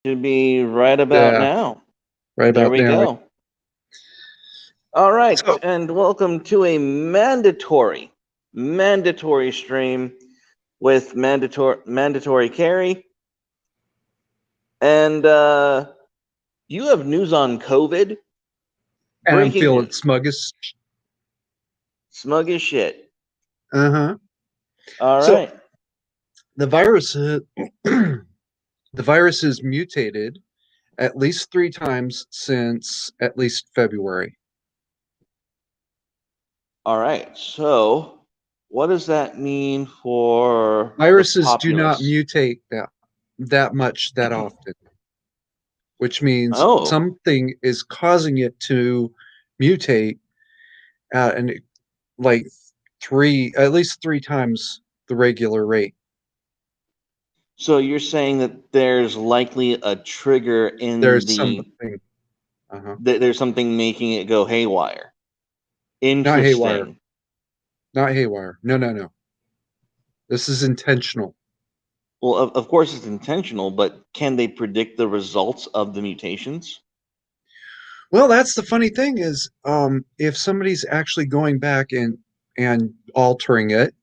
Should be right about Yeah, now. right There about we now. go. All right, So, and welcome to a mandatory stream with mandatory carry. And you have news on COVID. and I'm Breaking feeling news. smug as. Smug as shit. Uh-huh. All So right. the virus, the virus has mutated at least 3 times since at least February. All right. So, what does that mean for the Viruses do not populace? mutate that much that often, which means Oh, something is causing it to mutate at an like at least 3 times the regular rate. so you're saying that there's likely a trigger in There's the something, uh-huh. there's something making it go haywire. Not haywire, Interesting. not haywire. No, no, no. This is intentional. Well, of course it's intentional, but can they predict the results of the mutations? Well, that's the funny thing is, if somebody's actually going back and altering it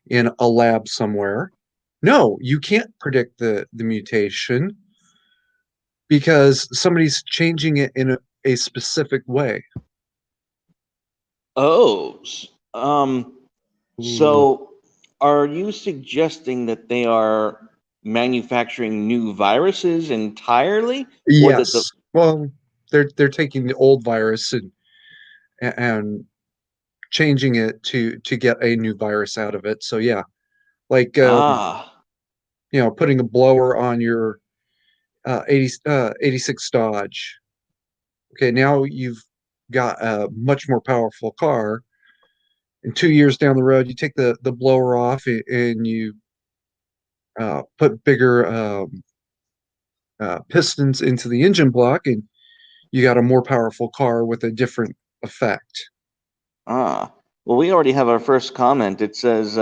in a lab somewhere, no, you can't predict the mutation because somebody's changing it in a specific way. Oh, Ooh. so are you suggesting that they are manufacturing new viruses entirely, or that the Yes. Well, they're taking the old virus and changing it to get a new virus out of it. So yeah, like ah putting a blower on your 86 Dodge. Okay, now you've got a much more powerful car. And 2 years down the road, you take the blower off and you put bigger pistons into the engine block, and you got a more powerful car with a different effect. ah? Well, we already have our first comment. It says,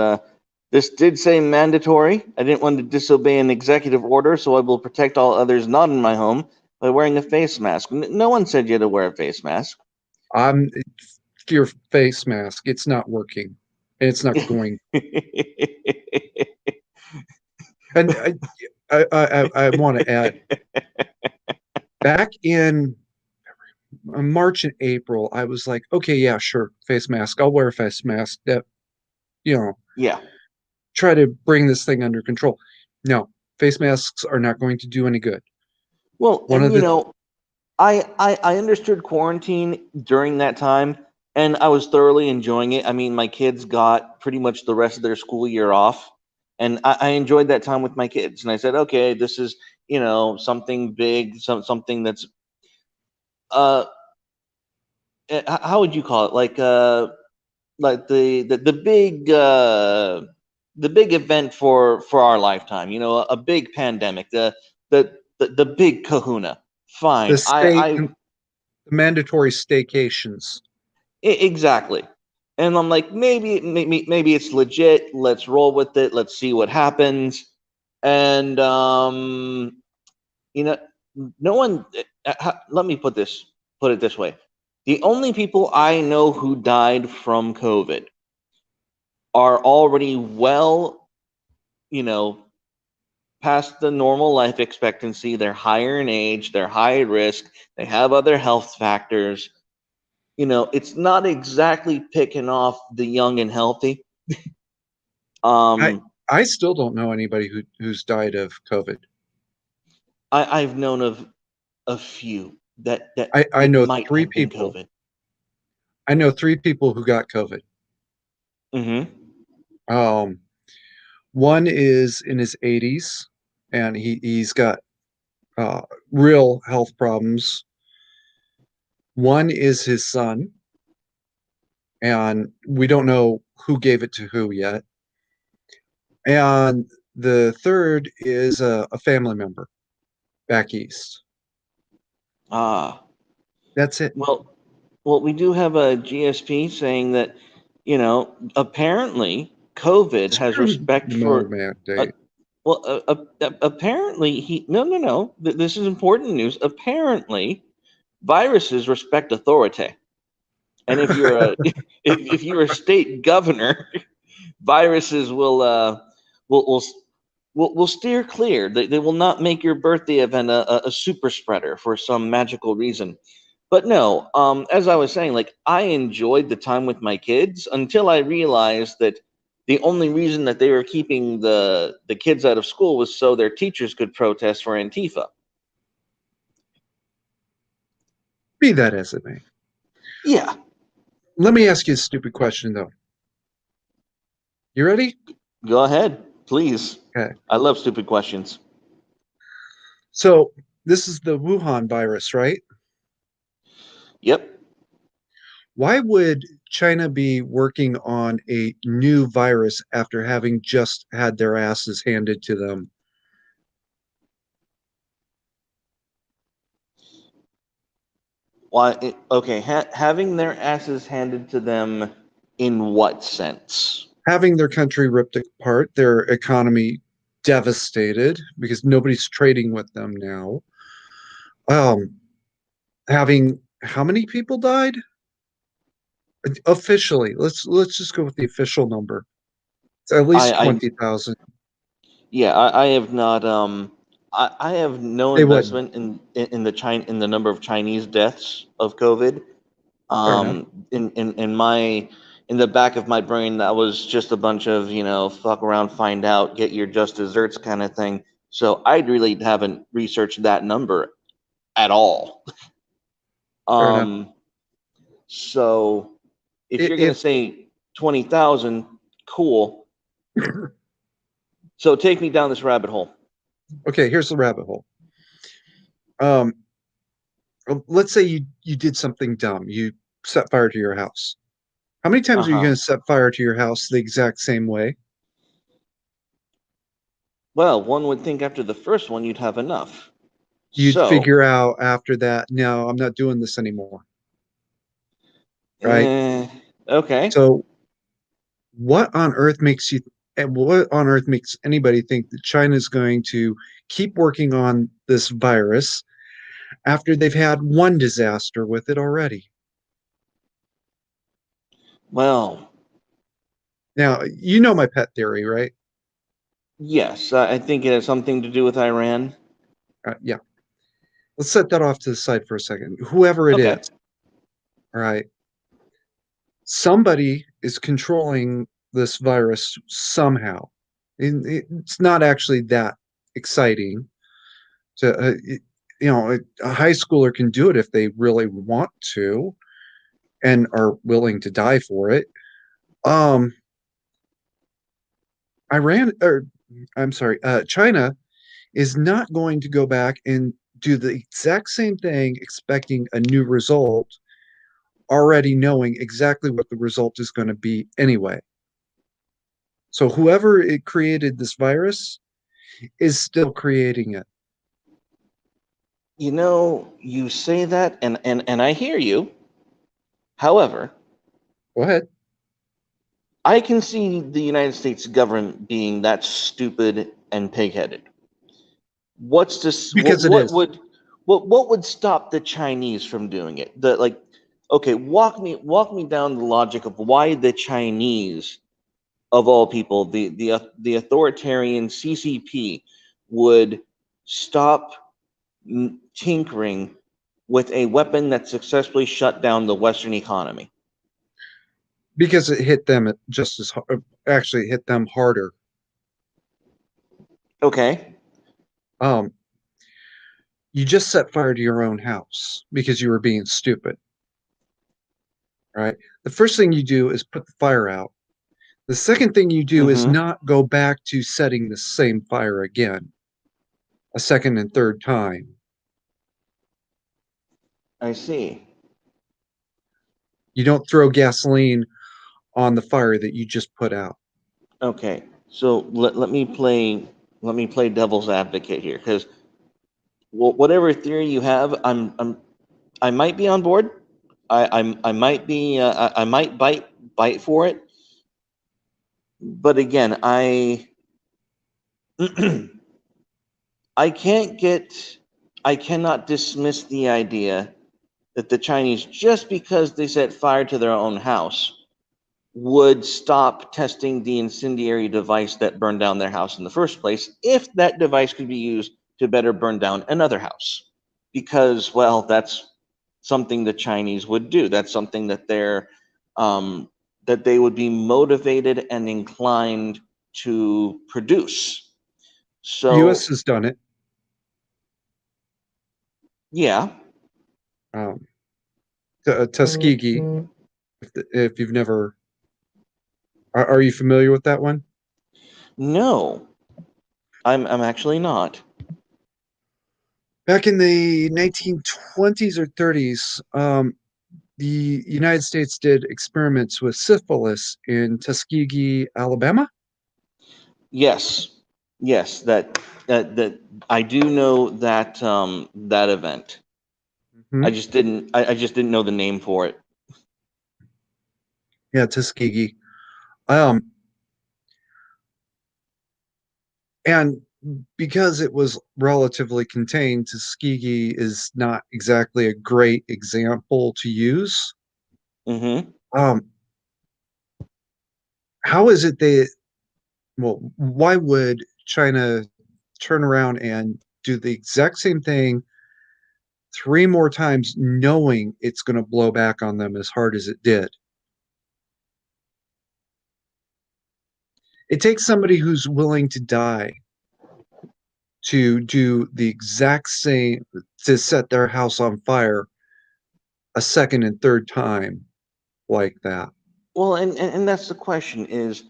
"This did say mandatory. I didn't want to disobey an executive order, so I will protect all others not in my home by wearing a face mask." No one said you had to wear a face mask. I'm Your face mask. It's not working, and it's not going. And I want to add, back in March and April, I was like, okay, yeah, sure, face mask. I'll wear a face mask. That you know, Yeah. try to bring this thing under control. No, face masks are not going to do any good. Well, One and of the I understood quarantine during that time, and I was thoroughly enjoying it. I mean, my kids got pretty much the rest of their school year off, and I enjoyed that time with my kids. And I said, okay, this is something big, something that's uh, how would you call it? Like the big event for our lifetime. You know, a big pandemic, the big Kahuna. the Fine, state the mandatory staycations. Exactly. And I'm like, maybe it's legit. Let's roll with it. Let's see what happens. And you know, no one. Let me put it this way: the only people I know who died from COVID are already well, you know, past the normal life expectancy. They're higher in age. They're high risk. They have other health factors. It's not exactly picking off the young and healthy. I Um, I still don't know anybody who's died of COVID. I've known of a few that I it know might three have been people. COVID. I know 3 people who got COVID. Mm-hmm. Um, One is in his 80s, and he's got uh, real health problems. One is his son, and we don't know who gave it to who yet. And the third is a family member back east. Ah, That's it. well, well, we do have a GSP saying that apparently COVID has Screw respect no for uh, mandate. Well, apparently he no no no. This is important news. Apparently, viruses respect authority, and if you're a if you're a state governor, viruses will will will steer clear. They will not make your birthday event a super spreader for some magical reason. But no, as I was saying, like I enjoyed the time with my kids until I realized that the only reason that they were keeping the kids out of school was so their teachers could protest for Antifa. Be that as it may. Yeah, Let me ask you a stupid question though. You ready? go ahead, please. Okay. I love stupid questions. So this is the Wuhan virus, right? Yep. Why would China be working on a new virus after having just had their asses handed to them? Why? Okay, having their asses handed to them in what sense? Having their country ripped apart, their economy devastated because nobody's trading with them now. Um, having how many people died? Officially, let's just go with the official number. It's at least I 20,000. Yeah, I have not I have no They wouldn't. investment in the in the number of Chinese deaths of COVID. Fair enough. In my in the back of my brain, that was just a bunch of, fuck around, find out, get your just desserts kind of thing. So I really haven't researched that number at all. Fair enough. Um, so if you're gonna If say 20,000, cool. So take me down this rabbit hole. okay, here's the rabbit hole. Um, let's say you did something dumb. You set fire to your house. How many times are you Uh-huh. going to set fire to your house the exact same way? Well, one would think after the first one you'd have enough. You'd So, figure out after that, no, I'm not doing this anymore, right? eh, okay. So, what on earth makes you, and what on earth makes anybody think that China is going to keep working on this virus after they've had one disaster with it already? Well, Now, you know my pet theory, right? yes, I think it has something to do with Iran. Yeah. Let's set that off to the side for a second. Whoever it is, Okay. all right, somebody is controlling this virus somehow. It's not actually that exciting. To, a high schooler can do it if they really want to and are willing to die for it. Um, Iran, or I'm sorry, China is not going to go back and do the exact same thing, expecting a new result, already knowing exactly what the result is going to be anyway. So whoever it created this virus is still creating it. You say that and I hear you. However, Go ahead. I can see the United States government being that stupid and pig-headed. What's this Because it is. what would stop the Chinese from doing it? The like okay, walk me down the logic of why the Chinese of all people, the authoritarian CCP would stop tinkering with a weapon that successfully shut down the Western economy. Because it hit them just as hard, actually hit them harder. Okay. Um, you just set fire to your own house because you were being stupid, right? The first thing you do is put the fire out. The second thing you do is Mm-hmm. not go back to setting the same fire again, a second and third time. I see. You don't throw gasoline on the fire that you just put out. Okay. So let me play devil's advocate here because whatever theory you have, I might be on board. I might be I might bite for it. But again, I can't get, I cannot dismiss the idea that the Chinese, just because they set fire to their own house, would stop testing the incendiary device that burned down their house in the first place if that device could be used to better burn down another house. Because, well, that's something the Chinese would do. That's something that that they would be motivated and inclined to produce. U.S. So, has done it. yeah, Um, Tuskegee, if you've never, are you familiar with that one? no, I'm actually not. Back in the 1920s or 30s, the United States did experiments with syphilis in Tuskegee, Alabama. Yes, yes, that I do know that that event. Mhm. I just didn't know the name for it. Yeah, Tuskegee. Um, and because it was relatively contained, Tuskegee is not exactly a great example to use. Mm-hmm. Um, how is it they, well, why would China turn around and do the exact same thing three more times, knowing it's going to blow back on them as hard as it did? It takes somebody who's willing to die to do the exact same, to set their house on fire a second and third time like that. Well, and that's the question is,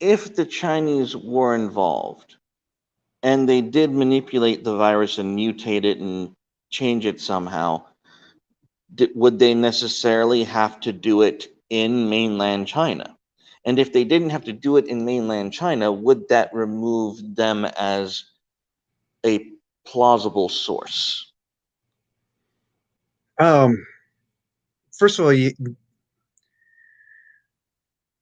if the Chinese were involved and they did manipulate the virus and mutate it and change it somehow, would they necessarily have to do it in mainland China? And if they didn't have to do it in mainland China, would that remove them as a plausible source? Um, First of all,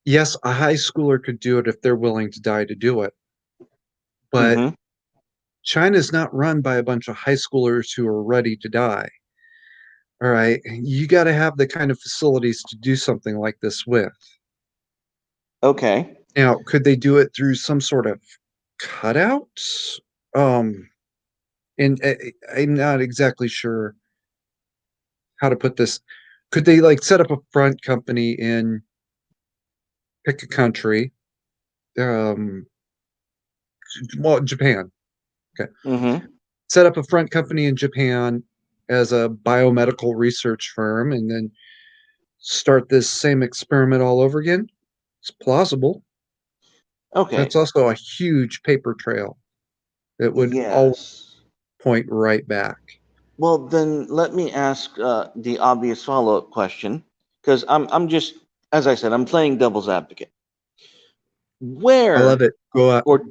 yes, a high schooler could do it if they're willing to die to do it, but Mm-hmm. China's not run by a bunch of high schoolers who are ready to die. All right, you got to have the kind of facilities to do something like this with. Okay. Now, could they do it through some sort of cutout? Um, and I'm not exactly sure how to put this. Could they like set up a front company in, pick a country? Um, well, Japan. Okay, Mm-hmm. set up a front company in Japan as a biomedical research firm, and then start this same experiment all over again. It's plausible. That's Okay. also a huge paper trail that would all Yes. point right back. Well, then let me ask the obvious follow-up question, because I'm just, as I said, I'm playing devil's advocate. I love Where it. Go out. or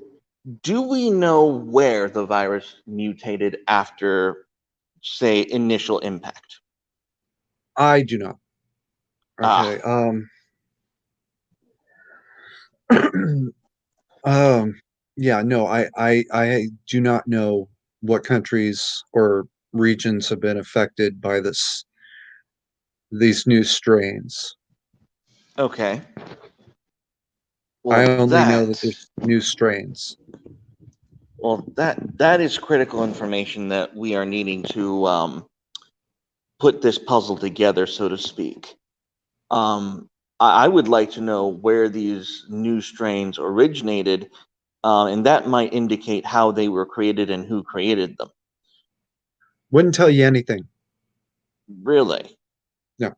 do we know where the virus mutated after, say, initial impact? I do not. Ah, Okay. um, yeah, no, I do not know what countries or regions have been affected by these new strains. okay. I Well, only know that that there's new strains. that is critical information that we are needing to put this puzzle together, so to speak. Um, I would like to know where these new strains originated, and that might indicate how they were created and who created them. Wouldn't tell you anything. Really? No,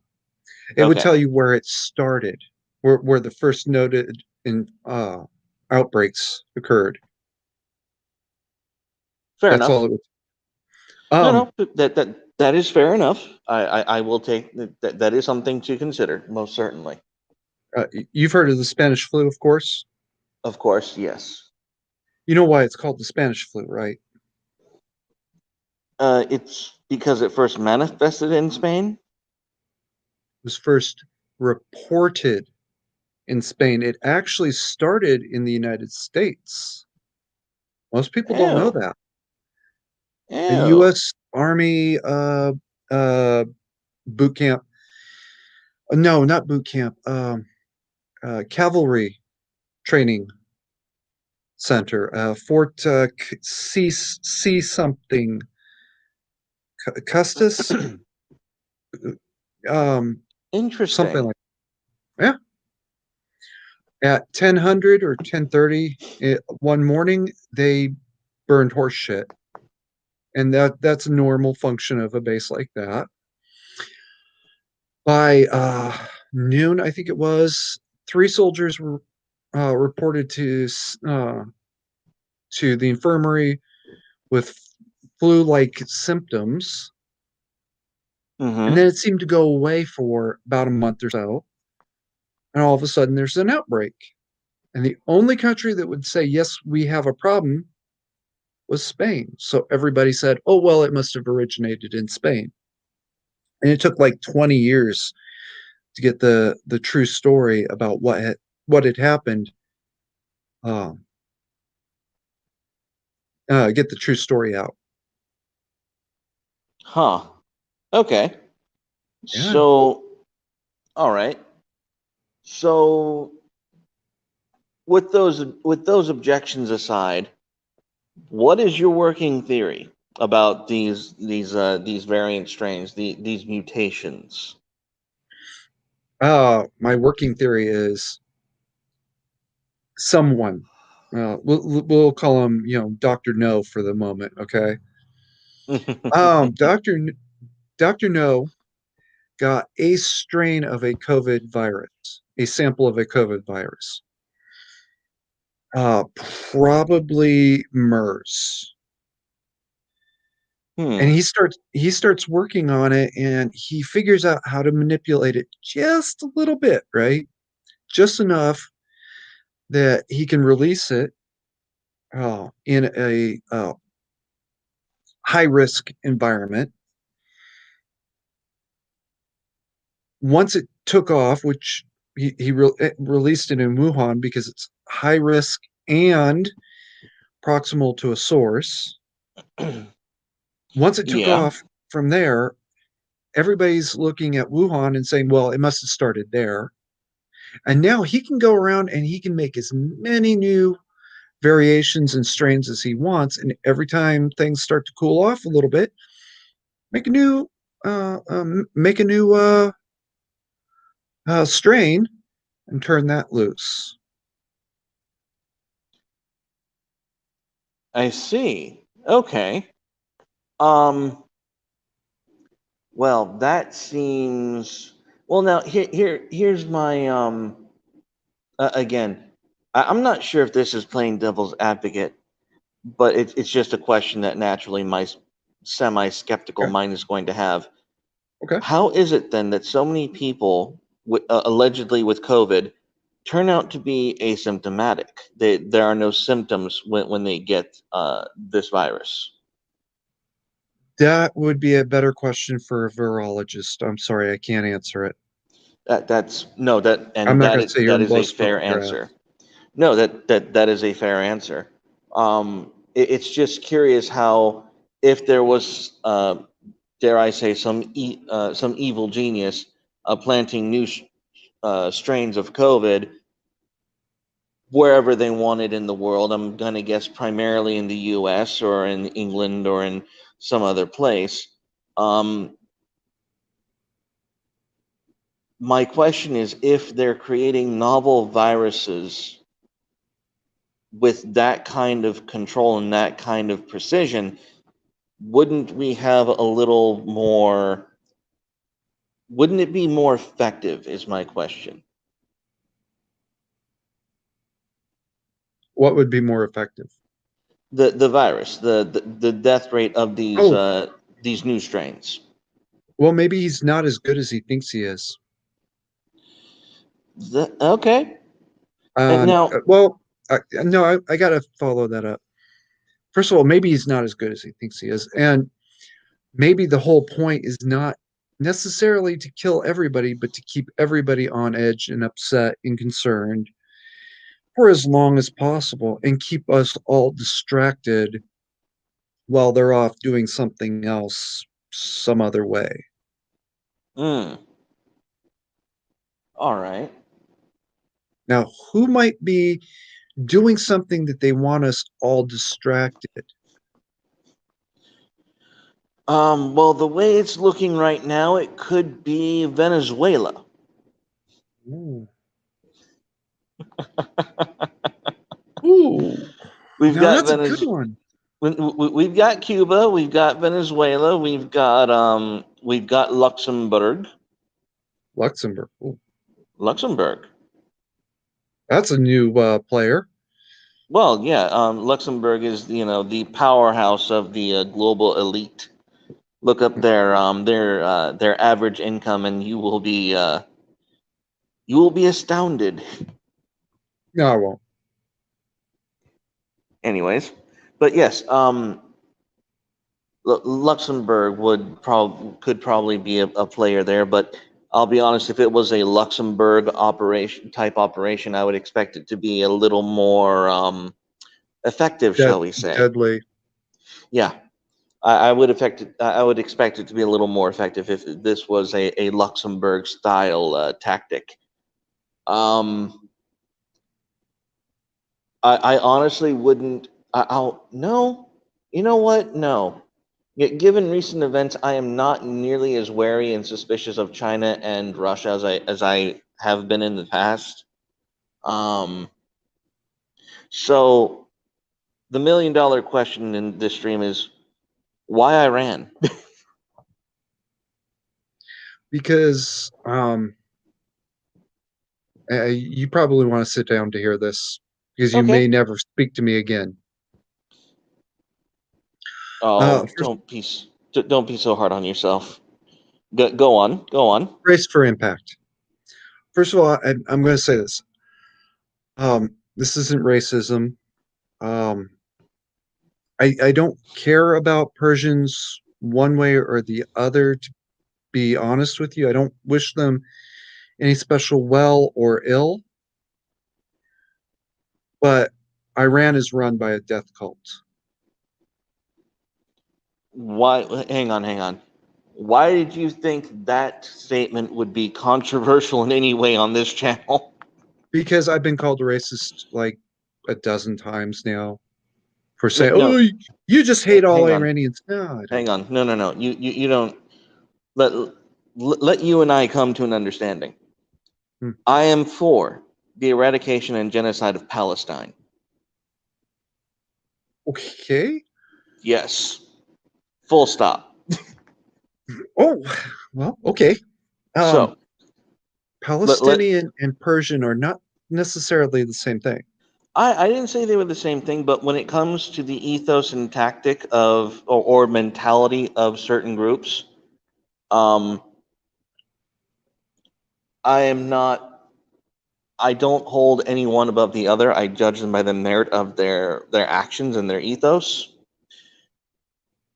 it would Okay. tell you where it started, where the first noted in outbreaks occurred. Fair That's all enough. it would. No, Um, no, that is fair enough. I will take that. That is something to consider, most certainly. you've heard of the Spanish flu, of course. Of course, yes. You know why it's called the Spanish flu, right? It It's because it first manifested in Spain. was first reported in Spain. It actually started in the United States. Most people don't know Ew. that. A Ew. U.S. Army uh, boot camp. No, not boot camp. Cavalry training center. Fort C something. Custis. Um, Something Interesting. like yeah. At 1000 or 10:30 one morning, they burned horse shit, and that's a normal function of a base like that. By noon, I think it was, three soldiers were reported to the infirmary with flu-like symptoms, and Mm-hmm. then it seemed to go away for about a month or so, and all of a sudden there's an outbreak. And the only country that would say, yes, we have a problem was Spain. So everybody said, oh, well, it must have originated in Spain. And it took like 20 years to get the true story about what had happened, uh, get the true story out. Huh. Okay. Yeah. So, all right. So, with those objections aside, what is your working theory about these variant strains, these mutations? My working theory is someone, we'll call him, Dr. No for the moment. Okay. Um, Dr. Dr. No got a strain of a COVID virus, a sample of a COVID virus, probably MERS. And Hmm. he starts working on it, and he figures out how to manipulate it just a little bit, right? Just enough that he can release it in a high risk environment. Once it took off, which released it in Wuhan because it's high risk and proximal to a source. Once it took Yeah. off from there, everybody's looking at Wuhan and saying, well, it must have started there. And now he can go around and he can make as many new variations and strains as he wants. And every time things start to cool off a little bit, make a new make a new strain and turn that loose. I see. Okay. Um. Well, that seems. Well, now here's my again. I'm not sure if this is playing devil's advocate, but it's just a question that naturally my semi-skeptical Okay. mind is going to have. Okay. How is it then that so many people allegedly with COVID turn out to be asymptomatic? There are no symptoms when they get this virus. That would be a better question for a virologist. I'm sorry, I can't answer it. That's no that I'm and not going to sit here that and is blow a smoke fair up your ass. answer. No, that is a fair answer. It's just curious how if there was dare I say some evil genius planting new strains of COVID wherever they wanted in the world. I'm going to guess primarily in the US or in England or in some other place. Um, my question is if they're creating novel viruses with that kind of control and that kind of precision, wouldn't we have a little more? Wouldn't it be more effective? Is my question. What would be more effective? The virus, the death rate of Oh, these new strains. well, maybe he's not as good as he thinks he is. Okay. And Now, no, I got to follow that up. First of all, maybe he's not as good as he thinks he is, and maybe the whole point is not. necessarily to kill everybody, but to keep everybody on edge and upset and concerned for as long as possible and keep us all distracted while they're off doing something else some other way. Mm. All right. Now, who might be doing something that they want us all distracted? Well, the way it's looking right now, it could be Venezuela. Ooh. Ooh. We've Now got that's a good one. We've got Cuba, we've got Venezuela, we've got Luxembourg. Luxembourg. Ooh. Luxembourg. That's a new player. Well, yeah, Luxembourg is, the powerhouse of the global elite. Look up their average income, and you will be astounded. No, I won't. Anyways, but yes, Luxembourg could probably be a player there, but I'll be honest, if it was a Luxembourg operation, I would expect it to be a little more effective, shall we say? Deadly. Yeah, I would expect it to be a little more effective if this was a Luxembourg style tactic. Um, I honestly wouldn't. I'll no. You know what? No. Given recent events, I am not nearly as wary and suspicious of China and Russia as I have been in the past. Um, so the $1 million question in this stream is why Iran? Because you probably want to sit down to hear this because you may Okay. never speak to me again. Oh, First, don't be so hard on yourself. Go on. Go on. brace for impact. First of all, I'm going to say this. This isn't racism. Um, I don't care about Persians one way or the other, to be honest with you. I don't wish them any special well or ill, but Iran is run by a death cult. Why? Hang on. Hang on. Why did you think that statement would be controversial in any way on this channel? Because I've been called a racist like a dozen times now for No, saying, no. "Oh, you just hate all Hang on. Iranians." No, I don't. Hang on. No, no, no. You don't let you and I come to an understanding. Hmm. I am for the eradication and genocide of Palestine. Okay. Yes. Full stop. Oh, well, okay. Um, So let Palestinian and Persian are not necessarily the same thing. I didn't say they were the same thing, but when it comes to the ethos and tactic of or mentality of certain groups, um, I am not. I don't hold anyone above the other. I judge them by the merit of their actions and their ethos.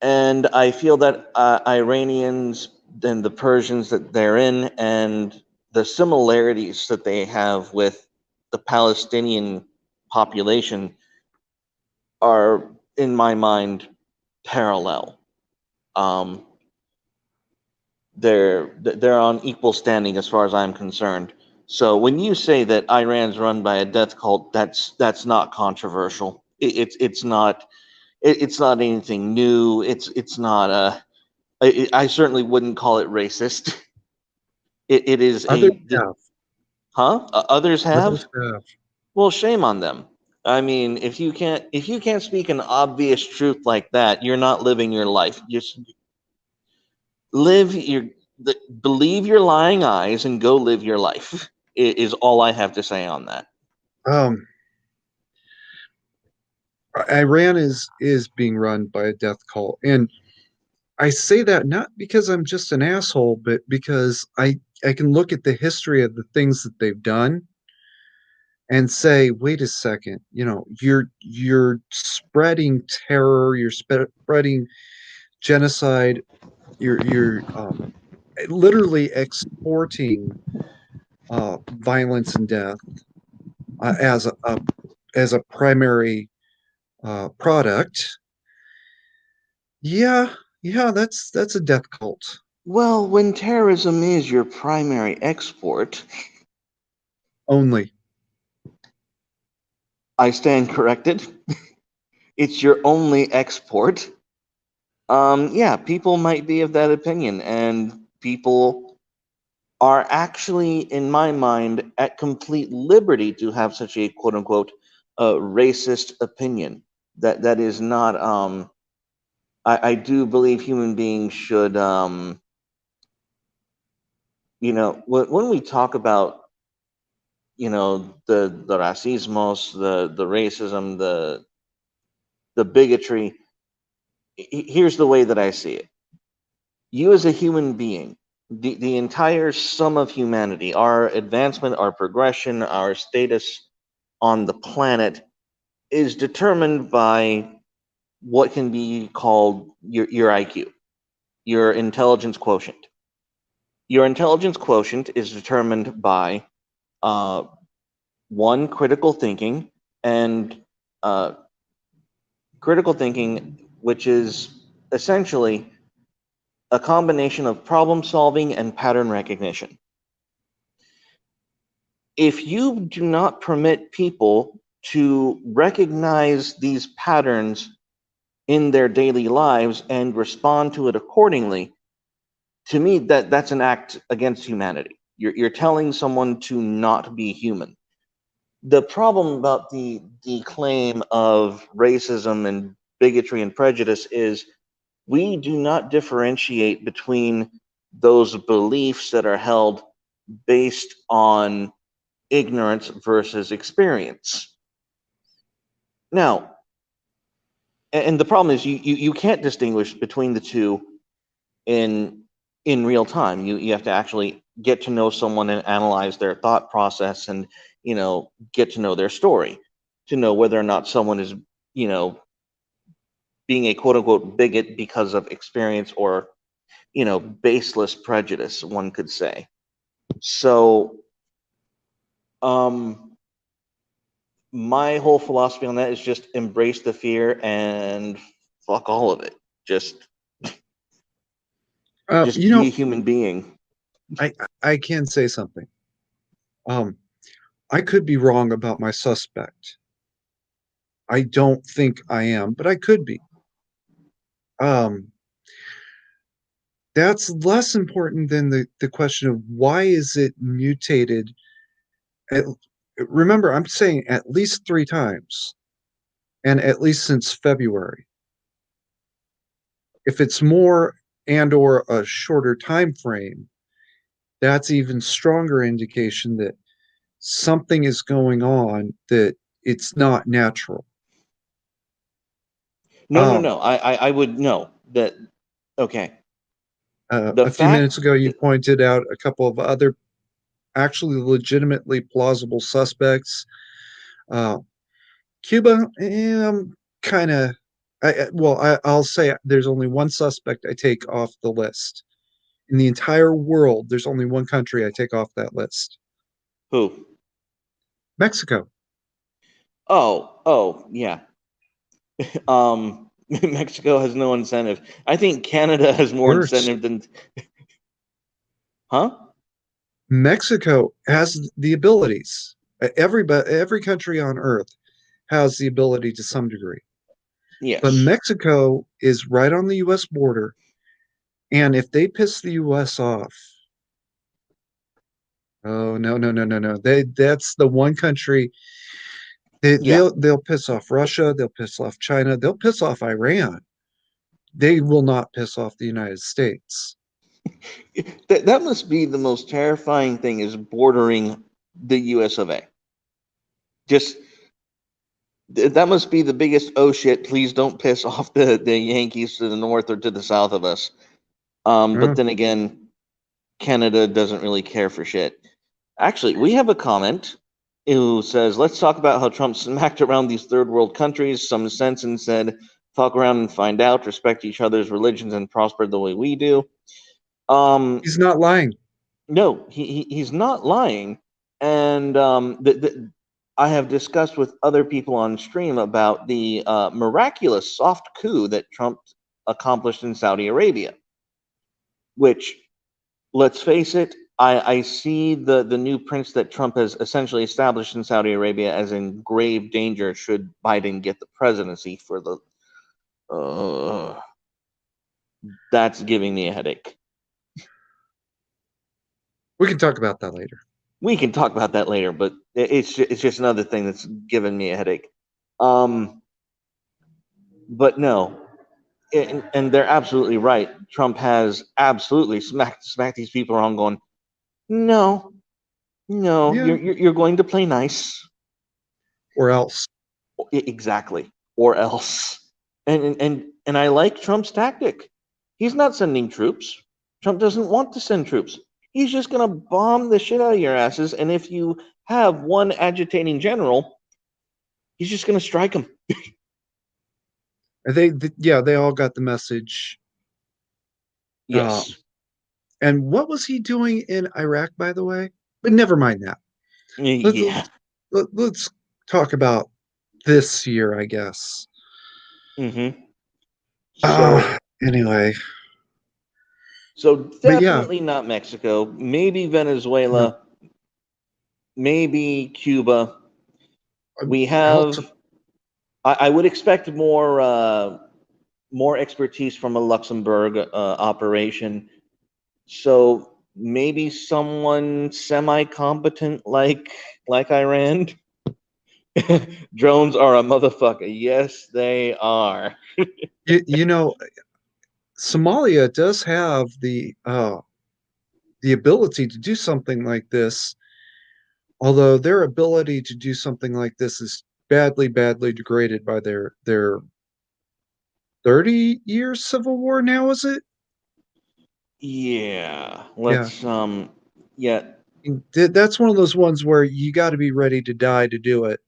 And I feel that Iranians and the Persians that they're in, and the similarities that they have with the Palestinian population, are, in my mind, parallel. Um, they're on equal standing as far as I'm concerned. So when you say that Iran's run by a death cult, that's not controversial. It's not it's not anything new. It's not I certainly wouldn't call it racist. It is Others a have. huh? Others have. Others have. Well, shame on them. I mean, if you can't speak an obvious truth like that, you're not living your life. Just live your believe your lying eyes and go live your life. Is all I have to say on that. Um, Iran is being run by a death cult, and I say that not because I'm just an asshole, but because I can look at the history of the things that they've done and say, wait a second, you're spreading terror, you're spreading genocide, you're literally exporting violence and death as a primary product. Yeah, yeah, that's a death cult. Well, when terrorism is your primary export, Only. I stand corrected. It's your only export. Yeah, people might be of that opinion, and people are actually, in my mind, at complete liberty to have such a quote unquote racist opinion. That is not. I do believe human beings should. When we talk about the racismos, the racism, the bigotry. Here's the way that I see it. You as a human being, the entire sum of humanity, our advancement, our progression, our status on the planet is determined by what can be called your IQ, your intelligence quotient. Your intelligence quotient is determined by uh, one, critical thinking, and uh, critical thinking, which is essentially a combination of problem solving and pattern recognition. If you do not permit people to recognize these patterns in their daily lives and respond to it accordingly, to me that's an act against humanity. You're telling someone to not be human. The problem about the claim of racism and bigotry and prejudice is we do not differentiate between those beliefs that are held based on ignorance versus experience. Now, and the problem is you can't distinguish between the two in real time. You have to actually get to know someone and analyze their thought process and get to know their story to know whether or not someone is you know being a quote unquote bigot because of experience or baseless prejudice, one could say. So my whole philosophy on that is just embrace the fear and fuck all of it. Just You be know, a human being. I can say something. Um, I could be wrong about my suspect. I don't think I am, but I could be. Um, that's less important than the question of why is it mutated. At, remember, I'm saying at least 3 times, and at least since February. If it's more and or a shorter time frame, that's even stronger indication that something is going on that it's not natural. No, no, Um, no. I would know that. Okay. The a few minutes fact. ago, you pointed out a couple of other actually legitimately plausible suspects. Uh, Cuba, I'm kind of, I'll say there's only one suspect I take off the list. In the entire world, there's only one country I take off that list. Who? Mexico. Oh, yeah. Mexico has no incentive. I think Canada has more Worse. incentive than. Huh? Mexico has the abilities. Every country on earth has the ability to some degree. But Yes. Mexico is right on the US border. And if they piss the US off, oh no, no, no, no, no. That's the one country Yeah. they'll piss off Russia, they'll piss off China, they'll piss off Iran. They will not piss off the United States. That must be the most terrifying thing is bordering the US of A. Just that must be the biggest oh shit, please don't piss off the Yankees to the north or to the south of us. But Uh, then again, Canada doesn't really care for shit. Actually, we have a comment who says, let's talk about how Trump smacked around these third world countries, some sense, and said, fuck around and find out, respect each other's religions, and prosper the way we do. He's not lying. No, he's not lying. And I have discussed with other people on stream about the miraculous soft coup that Trump accomplished in Saudi Arabia, which, let's face it, I see the new prince that Trump has essentially established in Saudi Arabia as in grave danger should Biden get the presidency for the. That's giving me a headache. We can talk about that later. We can talk about that later, but it's just another thing that's given me a headache. But no, and they're absolutely right. Trump has absolutely smacked these people around, going, no, no, Yeah. you're going to play nice, Or else. exactly, or else. And I like Trump's tactic. He's not sending troops. Trump doesn't want to send troops. He's just going to bomb the shit out of your asses. And if you have one agitating general, he's just going to strike him. They all got the message. Yes. And what was he doing in Iraq, by the way? But never mind that. Yeah. Let's talk about this year, I guess. Mm-hmm. So Anyway. So But yeah. definitely not Mexico. Maybe Venezuela. Maybe Cuba. We have. I would expect more expertise from a Luxembourg operation. So maybe someone semi-competent like Iran. Drones are a motherfucker. Yes, they are. You know, Somalia does have the ability to do something like this, although their ability to do something like this is badly degraded by their 30-year civil war now, is it? Yeah. Let's yeah. That's one of those ones where you got to be ready to die to do it.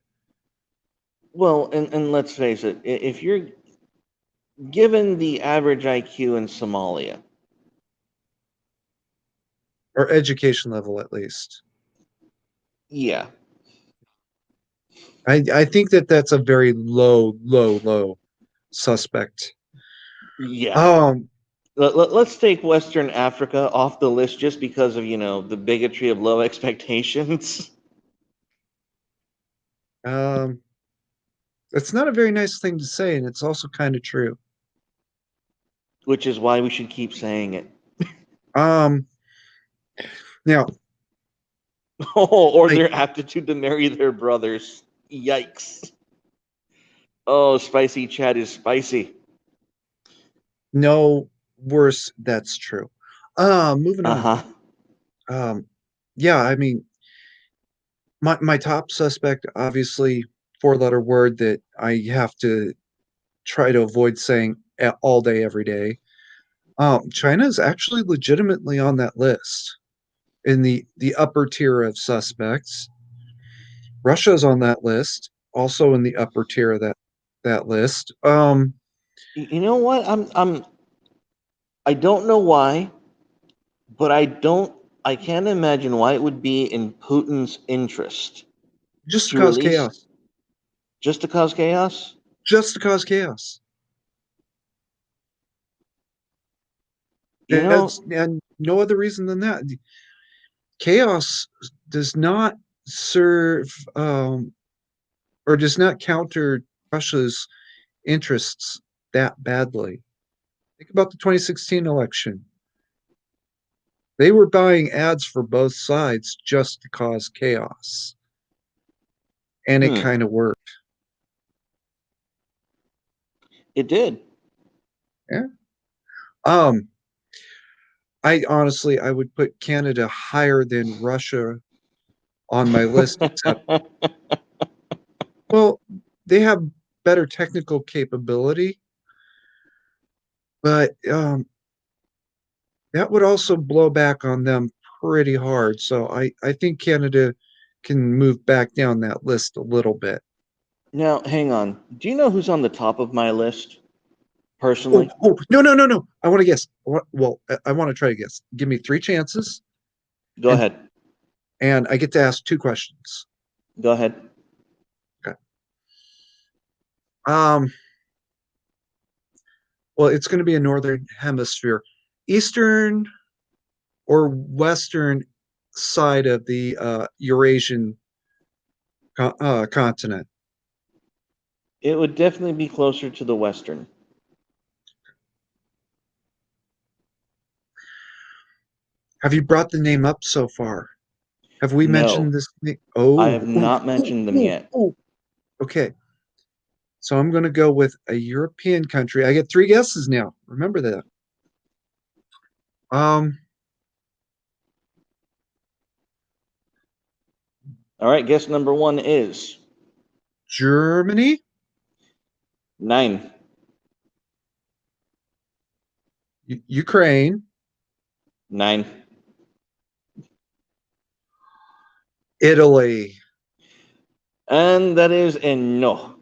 Well, and let's face it, if you're given the average IQ in Somalia, Or education level at least. yeah. I think that's a very low suspect. Yeah. Let's take Western Africa off the list just because of, the bigotry of low expectations. It's not a very nice thing to say, and it's also kind of true. Which is why we should keep saying it. Now. Or their aptitude to marry their brothers. Yikes. Oh, spicy chat is spicy. No, worse, that's true. Moving on. Yeah, I mean, my top suspect, obviously, 4-letter word that I have to try to avoid saying all day, every day. China is actually legitimately on that list in the upper tier of suspects. Russia's on that list, also in the upper tier of that list. You know what? I don't know why, but I can't imagine why it would be in Putin's interest just to cause chaos. Just to cause chaos? Just to cause chaos. And no other reason than that. Chaos does not serve or does not counter Russia's interests that badly. Think about the 2016 election. They were buying ads for both sides just to cause chaos. And it kind of worked. It did. Yeah. I honestly would put Canada higher than Russia on my list, except well, they have better technical capability, but that would also blow back on them pretty hard. So I think Canada can move back down that list a little bit. Now, hang on. Do you know who's on the top of my list? personally. No, no, no, no. I want to guess. Well, I want to try to guess. Give me three chances, Go and ahead. I get to ask two questions. Go ahead. Okay. Um. Well, it's going to be a northern hemisphere, eastern or western side of the Eurasian continent. It would definitely be closer to the Western. Have you brought the name up so far? Have we mentioned No, this name? I Oh, have oh, not oh, mentioned them oh, yet. oh. Okay. So I'm going to go with a European country. I get three guesses now. Remember that. Um, All right, guess number one is Germany, 9. Ukraine, 9. Italy. And that is a no.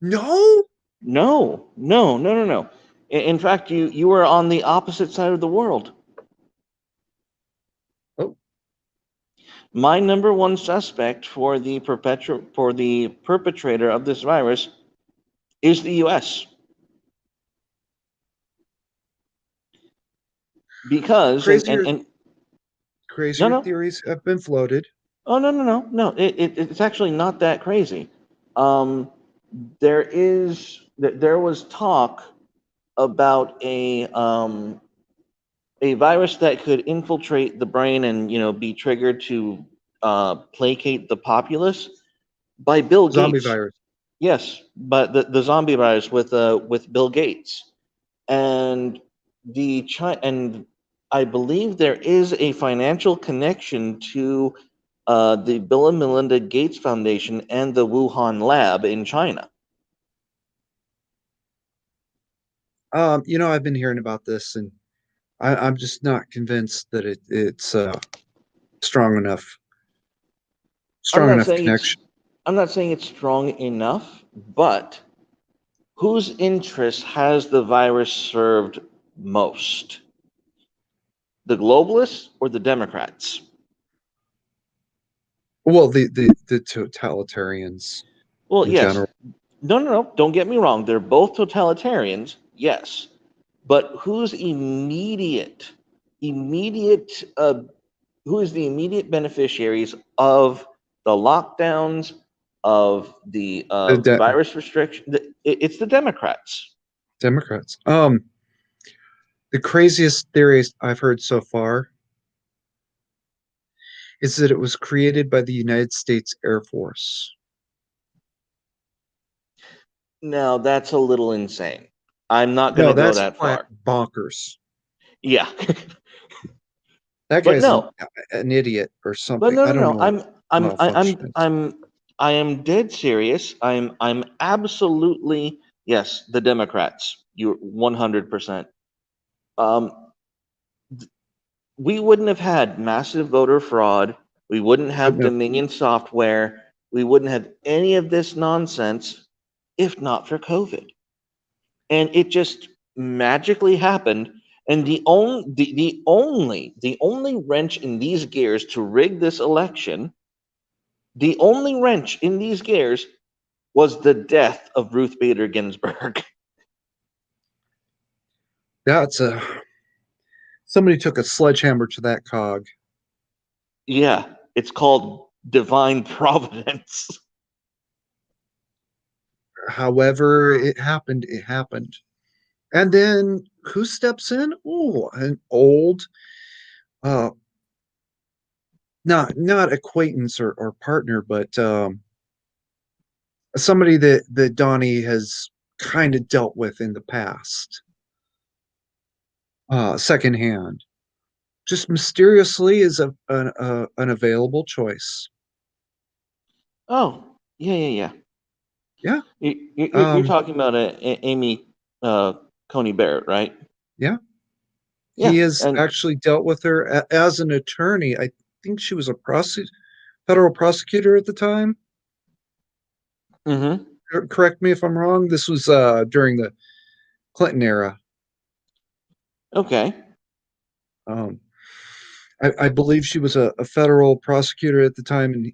No? No, no, no, no, no. In fact, you are on the opposite side of the world. Oh, My number one suspect for the perpetrator of this virus is the U.S. Because crazier, and no, crazier no. theories have been floated. Oh, no, no, no, no. It's actually not that crazy. Um, there was talk about a virus that could infiltrate the brain and be triggered to placate the populace by Bill Zombie Gates. virus. Yes, but the zombie virus with Bill Gates and and I believe there is a financial connection to the Bill and Melinda Gates Foundation and the Wuhan lab in China. I've been hearing about this, and I'm just not convinced that it's strong enough, I'm strong not enough saying connection. I'm not saying it's strong enough, but whose interest has the virus served most? The globalists or the Democrats? Well, the totalitarians Well, in yes. general. No, no, no. Don't get me wrong. They're both totalitarians, yes. But immediate, who is the immediate beneficiaries of the lockdowns, of the The virus restriction? It's the Democrats. Democrats. The craziest theories I've heard so far is that it was created by the United States Air Force. Now, that's a little insane. I'm not going No, to go that's that flat far. bonkers. Yeah. That But guy's no, an idiot or but something. no, I no, don't no. know what malfunction is. I am dead serious. I'm absolutely yes. The Democrats. You're 100%. Um, we wouldn't have had massive voter fraud. We wouldn't have No, Dominion software. We wouldn't have any of this nonsense if not for COVID. And it just magically happened. And the only wrench in these gears to rig this election, the only wrench in these gears was the death of Ruth Bader Ginsburg. that's a somebody took a sledgehammer to that cog. Yeah, it's called divine providence. However, it happened. It happened. And then who steps in? Oh, an old, uh, not acquaintance or partner, but somebody that Donnie has kind of dealt with in the past, secondhand. Just mysteriously is an available choice. Oh, yeah, yeah, yeah. Yeah, You're um, talking about Amy Coney Barrett, right? yeah. Yeah, He has and actually dealt with her as an attorney. I think she was a federal prosecutor at the time. mm-hmm. Correct me if I'm wrong. This was during the Clinton era. Okay. Um, I believe she was a federal prosecutor at the time, and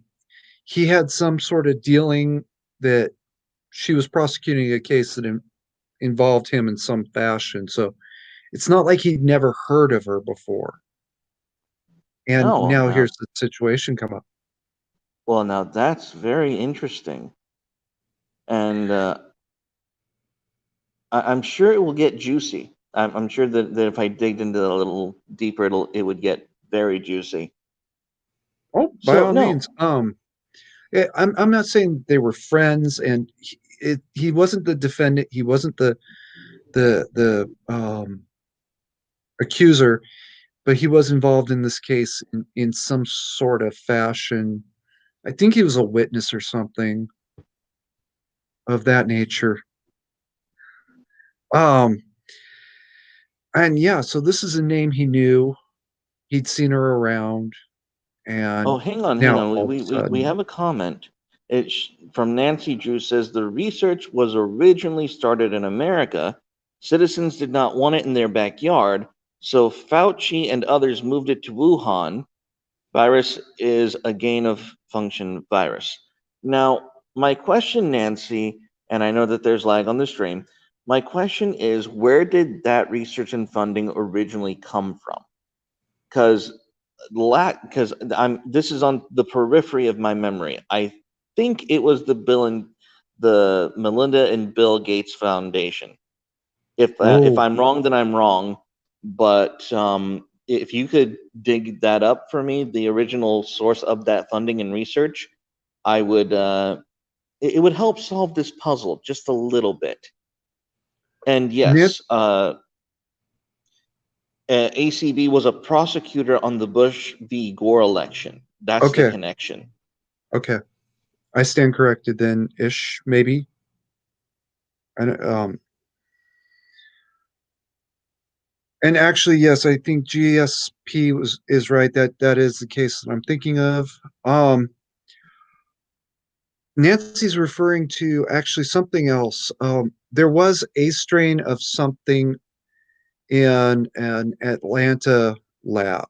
he had some sort of dealing that she was prosecuting a case that involved him in some fashion. So it's not like he'd never heard of her before. And Oh, now now, here's the situation come up. well, now that's very interesting. And I'm sure it will get juicy. I'm sure that if I digged into it a little deeper, it would get very juicy. Oh, by So all no. means. I'm not saying they were friends, and he wasn't the defendant. He wasn't the accuser, but he was involved in this case in some sort of fashion. I think he was a witness or something of that nature. Um, and yeah, so this is a name he knew. He'd seen her around, Oh, and hang now on. all of a We sudden, have a comment. From Nancy Drew says the research was originally started in America. Citizens did not want it in their backyard, so Fauci and others moved it to Wuhan. Virus is a gain of function virus. Now, my question, Nancy, and I know that there's lag on the stream. My question is, where did that research and funding originally come from? Because because I'm this is on the periphery of my memory. I think it was the Melinda and Bill Gates Foundation. If oh, I'm wrong, then I'm wrong. But if you could dig that up for me, the original source of that funding and research, I would. It would help solve this puzzle just a little bit. And Nan- yes, ACB was a prosecutor on the Bush v. Gore election. That's the okay, connection. okay, I stand corrected then, ish, maybe. And and actually, yes, I think GSP was is right. That is the case that I'm thinking of. Um, Nancy's referring to actually something else. There was a strain of something in an Atlanta lab.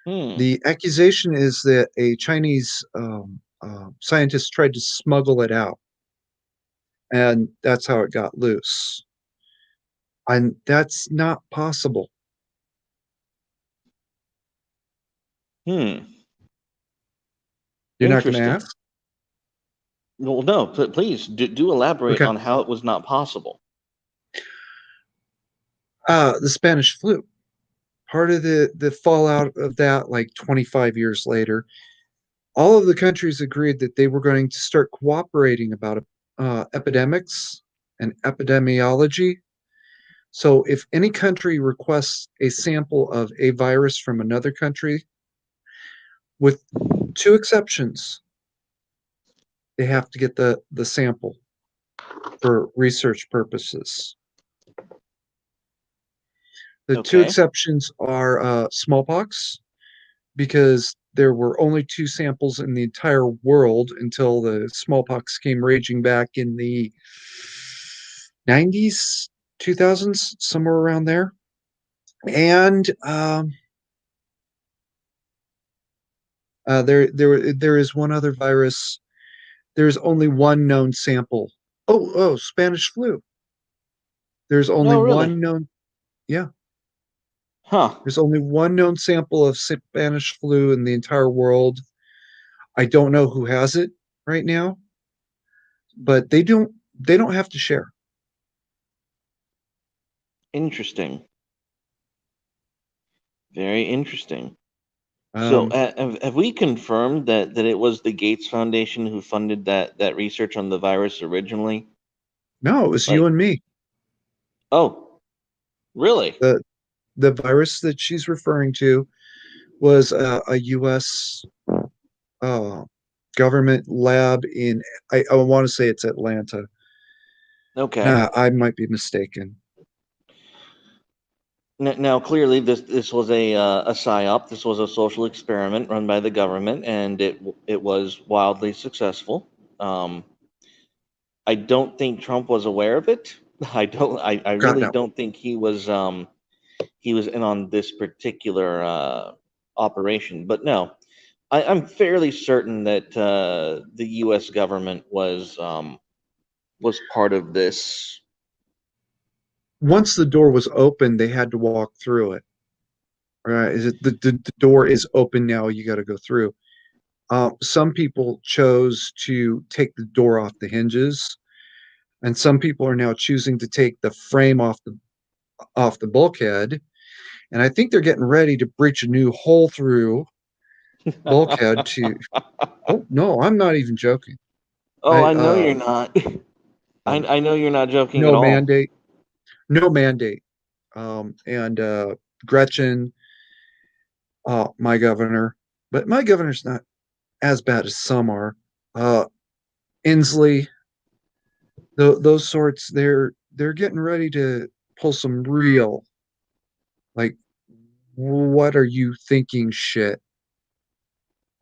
Hmm. The accusation is that a Chinese scientist tried to smuggle it out, and that's how it got loose. And that's not possible. Hmm. You're not going to Interesting. ask? Well, no, please do elaborate Okay. on how it was not possible. The Spanish flu. Part of the fallout of that, like 25 years later, all of the countries agreed that they were going to start cooperating about epidemics and epidemiology. So if any country requests a sample of a virus from another country, with two exceptions, they have to get the sample for research purposes. The two Okay. exceptions are smallpox, because there were only two samples in the entire world until the smallpox came raging back in the 90s, 2000s, somewhere around there. And there is one other virus. There's only one known sample. Oh, Spanish flu. There's only No, really. one known. Yeah, Huh. there's only one known sample of Spanish flu in the entire world. I don't know who has it right now, but they don't have to share. Interesting. Very interesting. So, Um, have we confirmed that it was the Gates Foundation who funded that research on the virus originally? no, it was you Like, and me. oh, really? The virus that she's referring to was a U.S. Uh, government lab in, I want to say it's Atlanta. Okay. I might be mistaken. Now, clearly, this was a psyop. This was a social experiment run by the government, and it was wildly successful. Um, I don't think Trump was aware of it. I don't. I Got really that one. don't think he was in on this particular operation. But no, I'm fairly certain that the U.S. government was part of this. Once the door was open, they had to walk through it. All right, is it the door is open now? You got to go through. Some people chose to take the door off the hinges, and some people are now choosing to take the frame off the bulkhead. And I think they're getting ready to breach a new hole through bulkhead to. Oh no, I'm not even joking. Oh, I I know you're not. uh I know you're not joking at no all. mandate, no mandate. And Gretchen, my governor, but my governor's not as bad as some are. Uh, Inslee, those sorts, they're getting ready to pull some real, like, what are you thinking shit.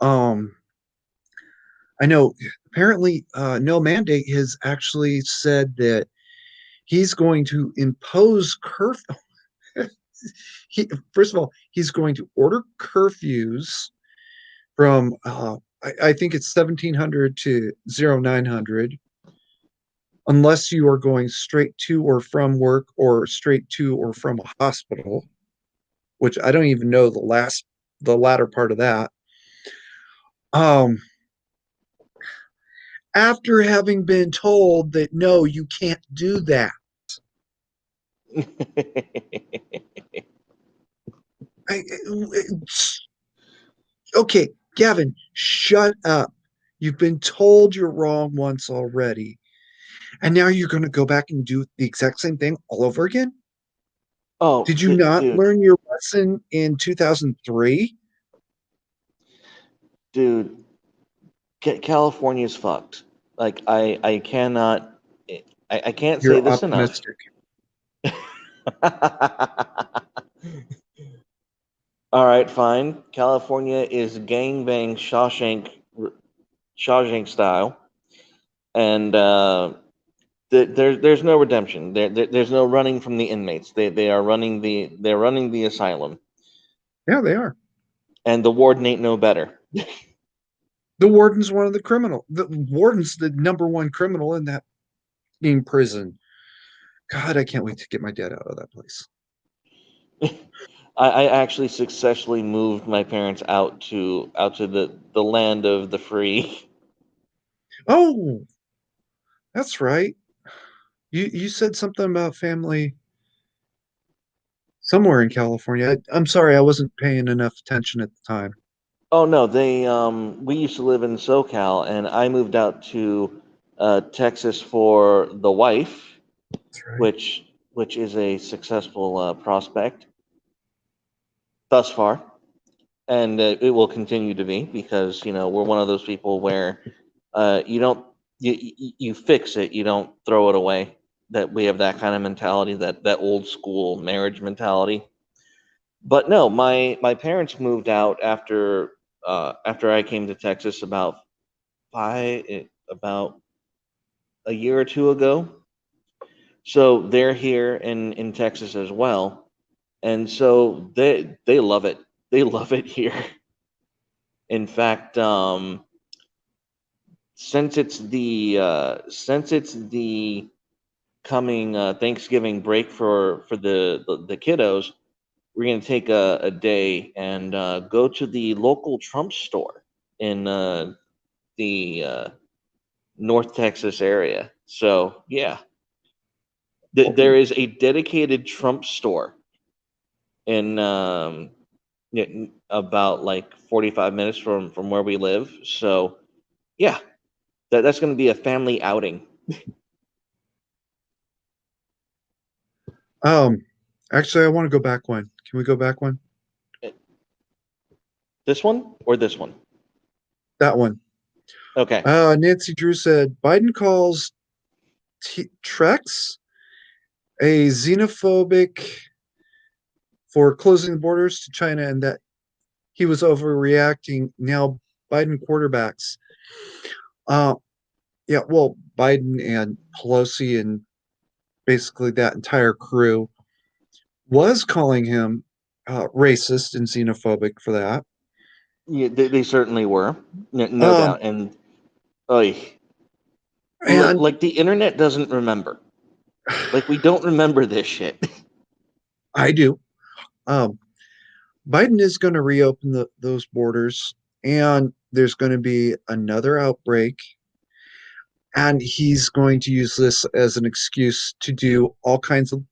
Um, I know apparently no mandate has actually said that he's going to impose curfew. First of all, he's going to order curfews from I think it's 1700 to 0900, unless you are going straight to or from work or straight to or from a hospital, which I don't even know the latter part of that. Um, After having been told that no, you can't do that. I, okay, Gavin, shut up. You've been told you're wrong once already, and now you're going to go back and do the exact same thing all over again? Oh, Did you not dude, learn your lesson in 2003? dude, California's fucked. Like I cannot, I can't say You're this enough. optimistic. All right, fine. California is gangbang Shawshank style, and there's no redemption. There's no running from the inmates. They are running they're running the asylum, Yeah, they are. and the warden ain't no better. The warden's one of the criminal. The warden's the number one criminal in that in prison. God, I can't wait to get my dad out of that place. I actually successfully moved my parents out to the land of the free. Oh, that's right. You said something about family somewhere in California. I'm sorry, I wasn't paying enough attention at the time. Oh no, they we used to live in SoCal, and I moved out to Texas for the wife, That's right. which is a successful prospect thus far, and it will continue to be because we're one of those people where you don't you fix it, you don't throw it away. That we have that kind of mentality, that old school marriage mentality. But no, my parents moved out after I came to Texas about a year or two ago. So they're here in Texas as well, and so they love it. They love it here. In fact, since it's the coming Thanksgiving break for the kiddos, we're gonna take a day and go to the local Trump store in the North Texas area. So yeah, there Oh, is a dedicated Trump store in about like 45 minutes from where we live. So yeah, that's going to be a family outing. um, actually, I want to go back one. Can we go back one? This one or this one? That one. Okay. Nancy Drew said Biden calls Trex a xenophobic for closing the borders to China and that he was overreacting. Now Biden quarterbacks. Uh, yeah, well, Biden and Pelosi and basically that entire crew was calling him racist and xenophobic for that. Yeah, they certainly were, no Um, doubt. And oy, and like the internet doesn't remember. Like we don't remember this shit. I do. Um, Biden is going to reopen those borders, and there's going to be another outbreak, and he's going to use this as an excuse to do all kinds of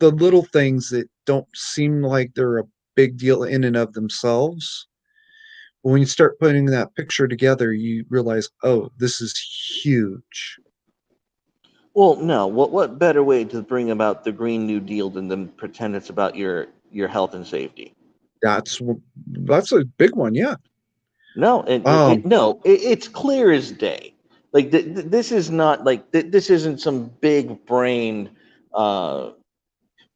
the little things that don't seem like they're a big deal in and of themselves. But when you start putting that picture together, you realize, oh, this is huge. Well, no. What better way to bring about the Green New Deal than to pretend it's about your health and safety? That's that's a big one, yeah. No, and Um, it's clear as day. Like this is not like this isn't some big brain. Uh,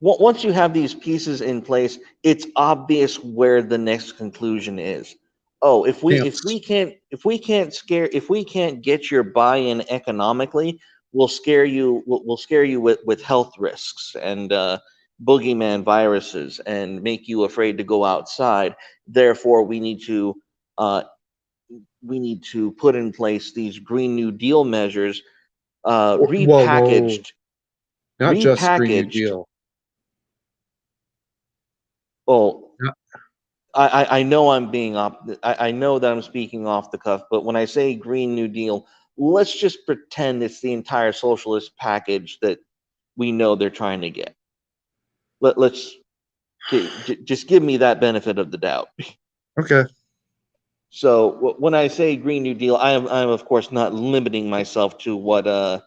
Once you have these pieces in place, it's obvious where the next conclusion is. Oh, camps. if we can't get your buy-in economically, we'll scare you with health risks and boogeyman viruses and make you afraid to go outside. Therefore, uh, we need to put in place these Green New Deal measures, Whoa, whoa, not just Green New repackaged. Deal. Well, Not- I know I'm being I know that I'm speaking off the cuff, but when I say Green New Deal, let's just pretend it's the entire socialist package that we know they're trying to get. Let's just give me that benefit of the doubt. Okay, So when I say Green New Deal, I'm of course not limiting myself to what the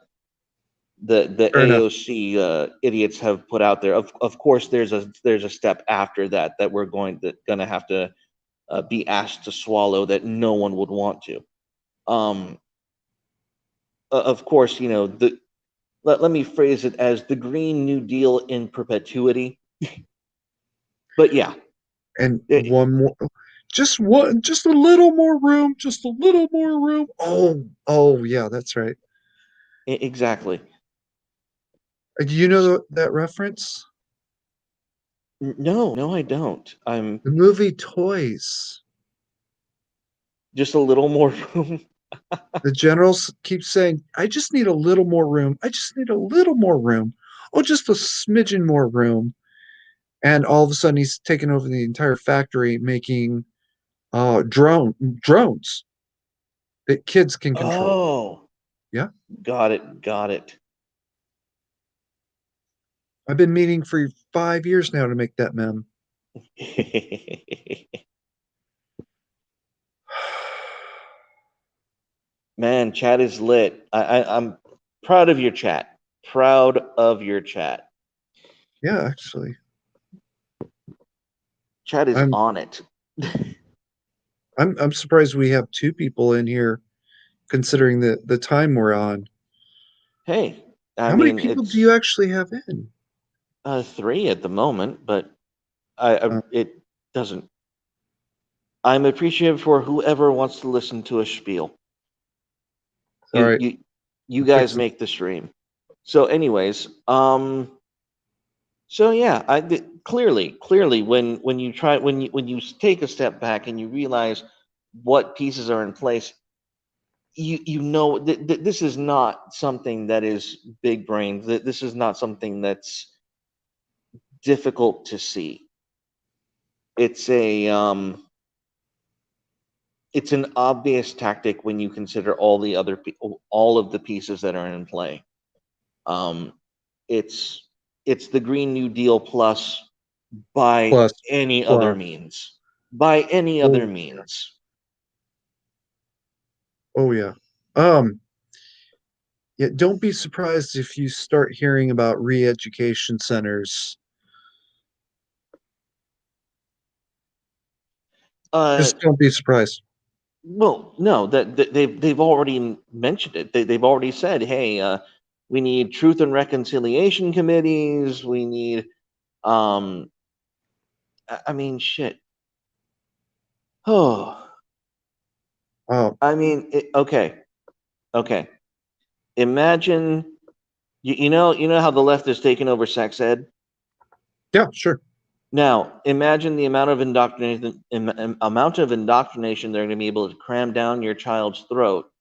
fair enough. AOC idiots have put out there. Of course, there's a step after that that we're gonna have to be asked to swallow that no one would want to. Um, of course, let me phrase it as the Green New Deal in perpetuity. But yeah, And it, one more, just a little more room, just a little more room. Oh, oh, yeah, that's right. exactly. Do you know that reference? No, no, I don't. I'm The movie Toys. just a little more room. The generals keep saying, I just need a little more room. I just need a little more room. Oh, just a smidgen more room. And all of a sudden, he's taken over the entire factory making drones that kids can control. Oh, Yeah. got it, got it. I've been meaning for 5 years now to make that mem. Man, chat is lit. I'm proud of your chat. Proud of your chat. Yeah, actually. Chat is I'm on it. I'm surprised we have two people in here considering the time we're on. Hey, I How many mean people do it's you actually have in? three at the moment, but Uh, it doesn't. I'm appreciative for whoever wants to listen to a spiel. all You right, you you I'll guys fix it. make the stream. So, anyways, so yeah, clearly when you take a step back and you realize what pieces are in place, you know this is not something that is big brain. This is not something that's difficult to see. It's a it's an obvious tactic when you consider all of the pieces that are in play. Um, it's it's the Green New Deal plus by Plus, any other plus. means. By any other Oh, means. oh yeah. Um, yeah, don't be surprised if you start hearing about re-education centers. Uh, Just don't be surprised. well, no, that they've already mentioned it. They've already said, hey, we need truth and reconciliation committees. We need, um, I mean, shit. Oh, Oh, I mean, okay, okay. Imagine You know how the left is taking over sex ed. Yeah, sure. Now, imagine the amount of indoctrination they're going to be able to cram down your child's throat,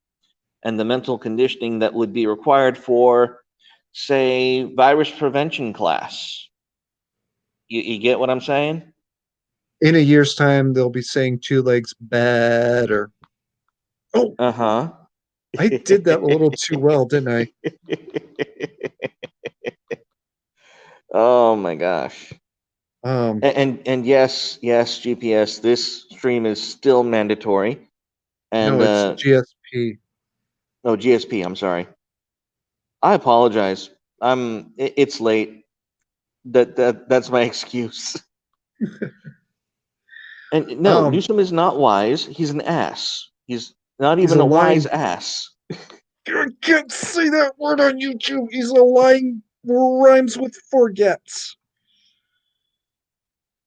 and the mental conditioning that would be required for, say, virus prevention class. You get what I'm saying? In a year's time, they'll be saying two legs better. Oh, Uh-huh. I did that a little too well, didn't I? Oh my gosh. Um, And yes, GPS, this stream is still mandatory. no, And it's GSP. no, GSP, I'm sorry. I apologize. It's late. That's my excuse. And no, Um, Newsom is not wise. He's an ass. He's not he's even a a wise lying. ass. I can't say that word on YouTube. He's a lying rhymes with forgets.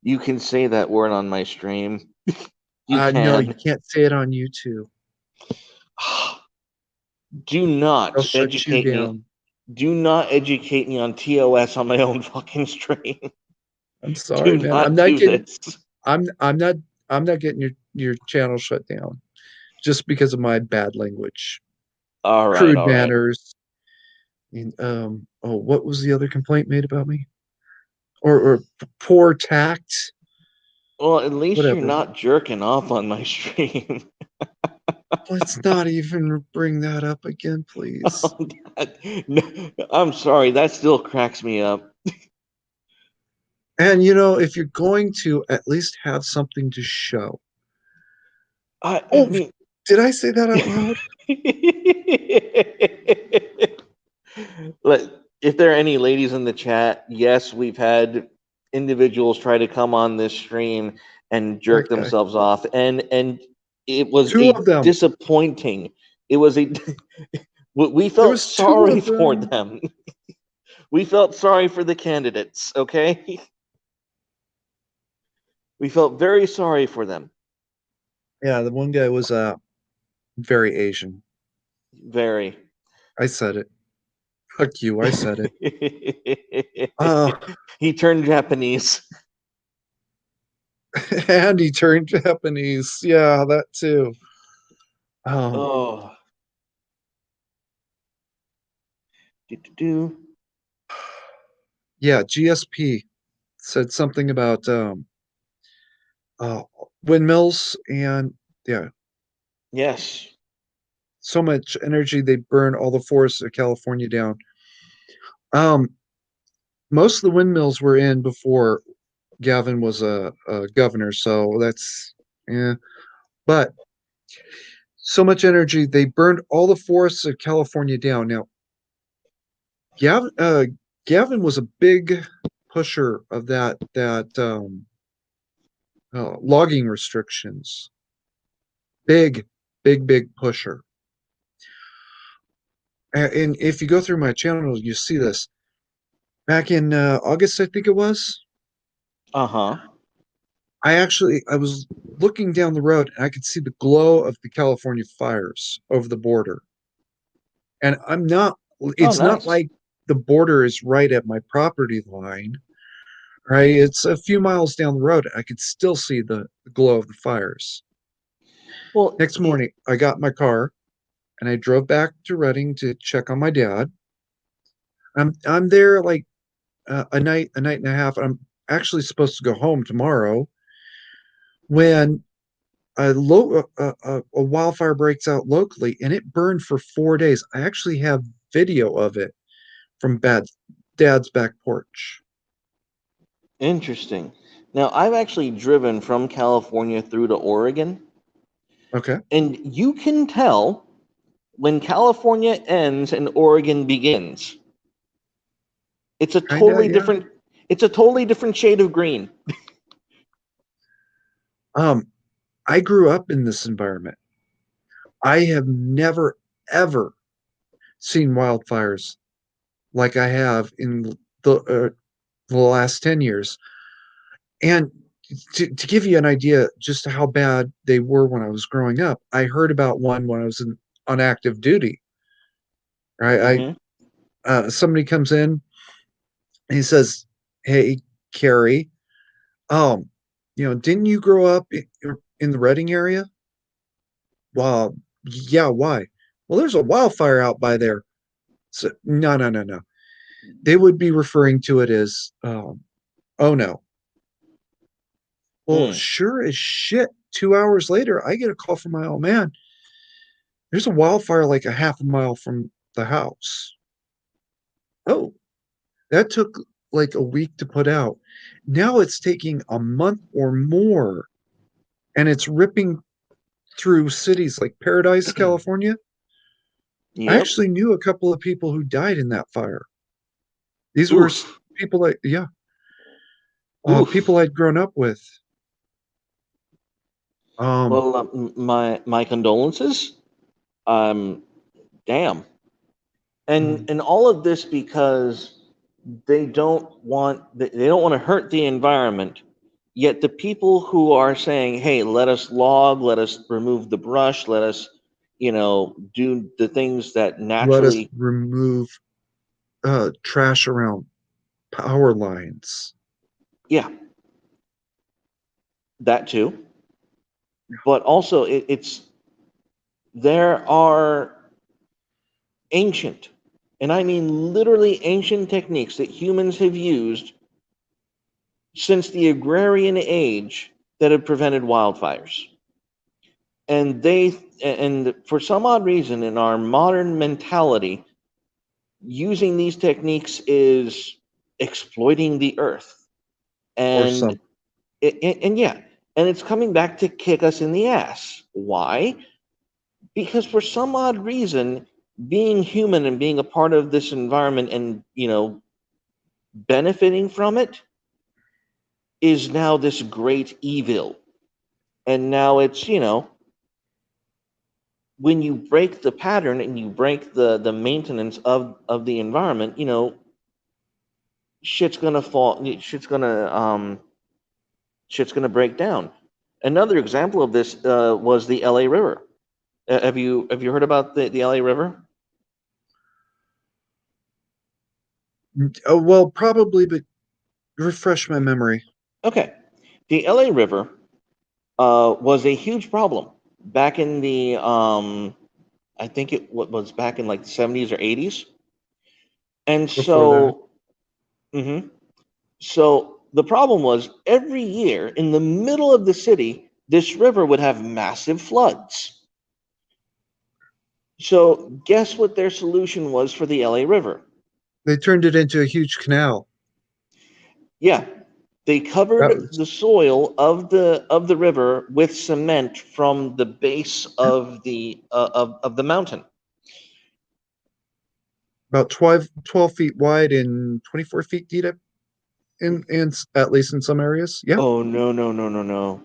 You can say that word on my stream. You No, you can. can't say it on YouTube. Do I'll not shut you educate me. down. Do not educate me on TOS on my own fucking stream. I'm Do sorry, man. I'm not not do getting. this. I'm not. I'm not getting your channel shut down just because of my bad language, All right, crude all right. manners. And, oh, what was the other complaint made about me? Or poor tact? Well, at least you're Whatever. not jerking off on my stream. Let's not even bring that up again, please. Oh, no, I'm sorry. That still cracks me up. And you know, if you're going to at least have something to show. I Oh, mean, did I say that out loud? Like, if there are any ladies in the chat, yes, we've had individuals try to come on this stream and jerk Okay. themselves off, and it was Two a of them. disappointing. It was a we There felt was two sorry of for them. them. We felt sorry for the candidates, okay? We felt very sorry for them. Yeah, the one guy was very Asian. Very. I said it. Fuck you, I said it. Uh He turned Japanese. and he turned Japanese. Yeah, that too. Um Oh. Do. yeah, GSP said something about uh windmills and yeah, Yes. so much energy they burn all the forests of California down. Um most of the windmills were in before Gavin was a governor, so that's yeah. But so much energy, they burned all the forests of California down. Now, Gavin was a big pusher of that logging restrictions. Big, big pusher. And if you go through my channel, you see this. Back in August, I think it was. Uh-huh. I was looking down the road and I could see the glow of the California fires over the border. And Oh, it's not nice. like the border is right at my property line, right? It's a few miles down the road. I could still see the glow of the fires. Well, Next morning, I got in my car and I drove back to Reading to check on my dad. I'm there like a night and a half. I'm actually supposed to go home tomorrow when a wildfire breaks out locally and it burned for 4 days. I actually have video of it from dad's back porch. interesting. Now, I've actually driven from California through to Oregon, Okay. and you can tell when California ends and Oregon begins. It's a Kinda, totally yeah. different it's a totally different shade of green. Um, I grew up in this environment. I have never ever seen wildfires like I have in the last 10 years. And to give you an idea just how bad they were when I was growing up, I heard about one when I was on active duty. Right? Hmm. somebody comes in and he says, "Hey, Carrie, um, didn't you grow up in the Reading area?" Well, yeah, why? Well, there's a wildfire out by there. So, no, no, no, no. They would be referring to it as, oh no. Well, Mm. sure as shit. 2 hours later, I get a call from my old man. There's a wildfire like a half a mile from the house. Oh, that took like a week to put out. Now it's taking a month or more, and it's ripping through cities like Paradise, California. I Yep. actually knew a couple of people who died in that fire. These were Oof. people that, yeah, people Oof. I'd grown up with. Um, Well, my condolences. Um, damn. And all of this because they don't want to hurt the environment. Yet the people who are saying, "Hey, let us log, let us remove the brush, let us, do the things that let us naturally." remove trash around power lines. Yeah, that too. But also, it's there are ancient, and I mean literally ancient techniques that humans have used since the agrarian age that have prevented wildfires. And for some odd reason in our modern mentality, using these techniques is exploiting the earth. Or And some. and yeah, and it's coming back to kick us in the ass. Why? Because for some odd reason, being human and being a part of this environment and benefiting from it is now this great evil. And now it's, when you break the pattern and you break the maintenance of the environment, shit's gonna fall. Shit's gonna break down. Another example of this was the L.A. River. Have you heard about the L.A. River? Oh, well, probably, but refresh my memory. Okay, the L.A. River was a huge problem back in the I think it was back in like the 70s or 80s, and Before that. mhm. So the problem was every year in the middle of the city, this river would have massive floods. So guess what their solution was for the LA River? They turned it into a huge canal. Yeah, they That covered was the soil of the river with cement from the base yeah, of the mountain. about 12 feet wide and 24 feet deep in at least in some areas. Yeah. Oh no, no, no, no, no.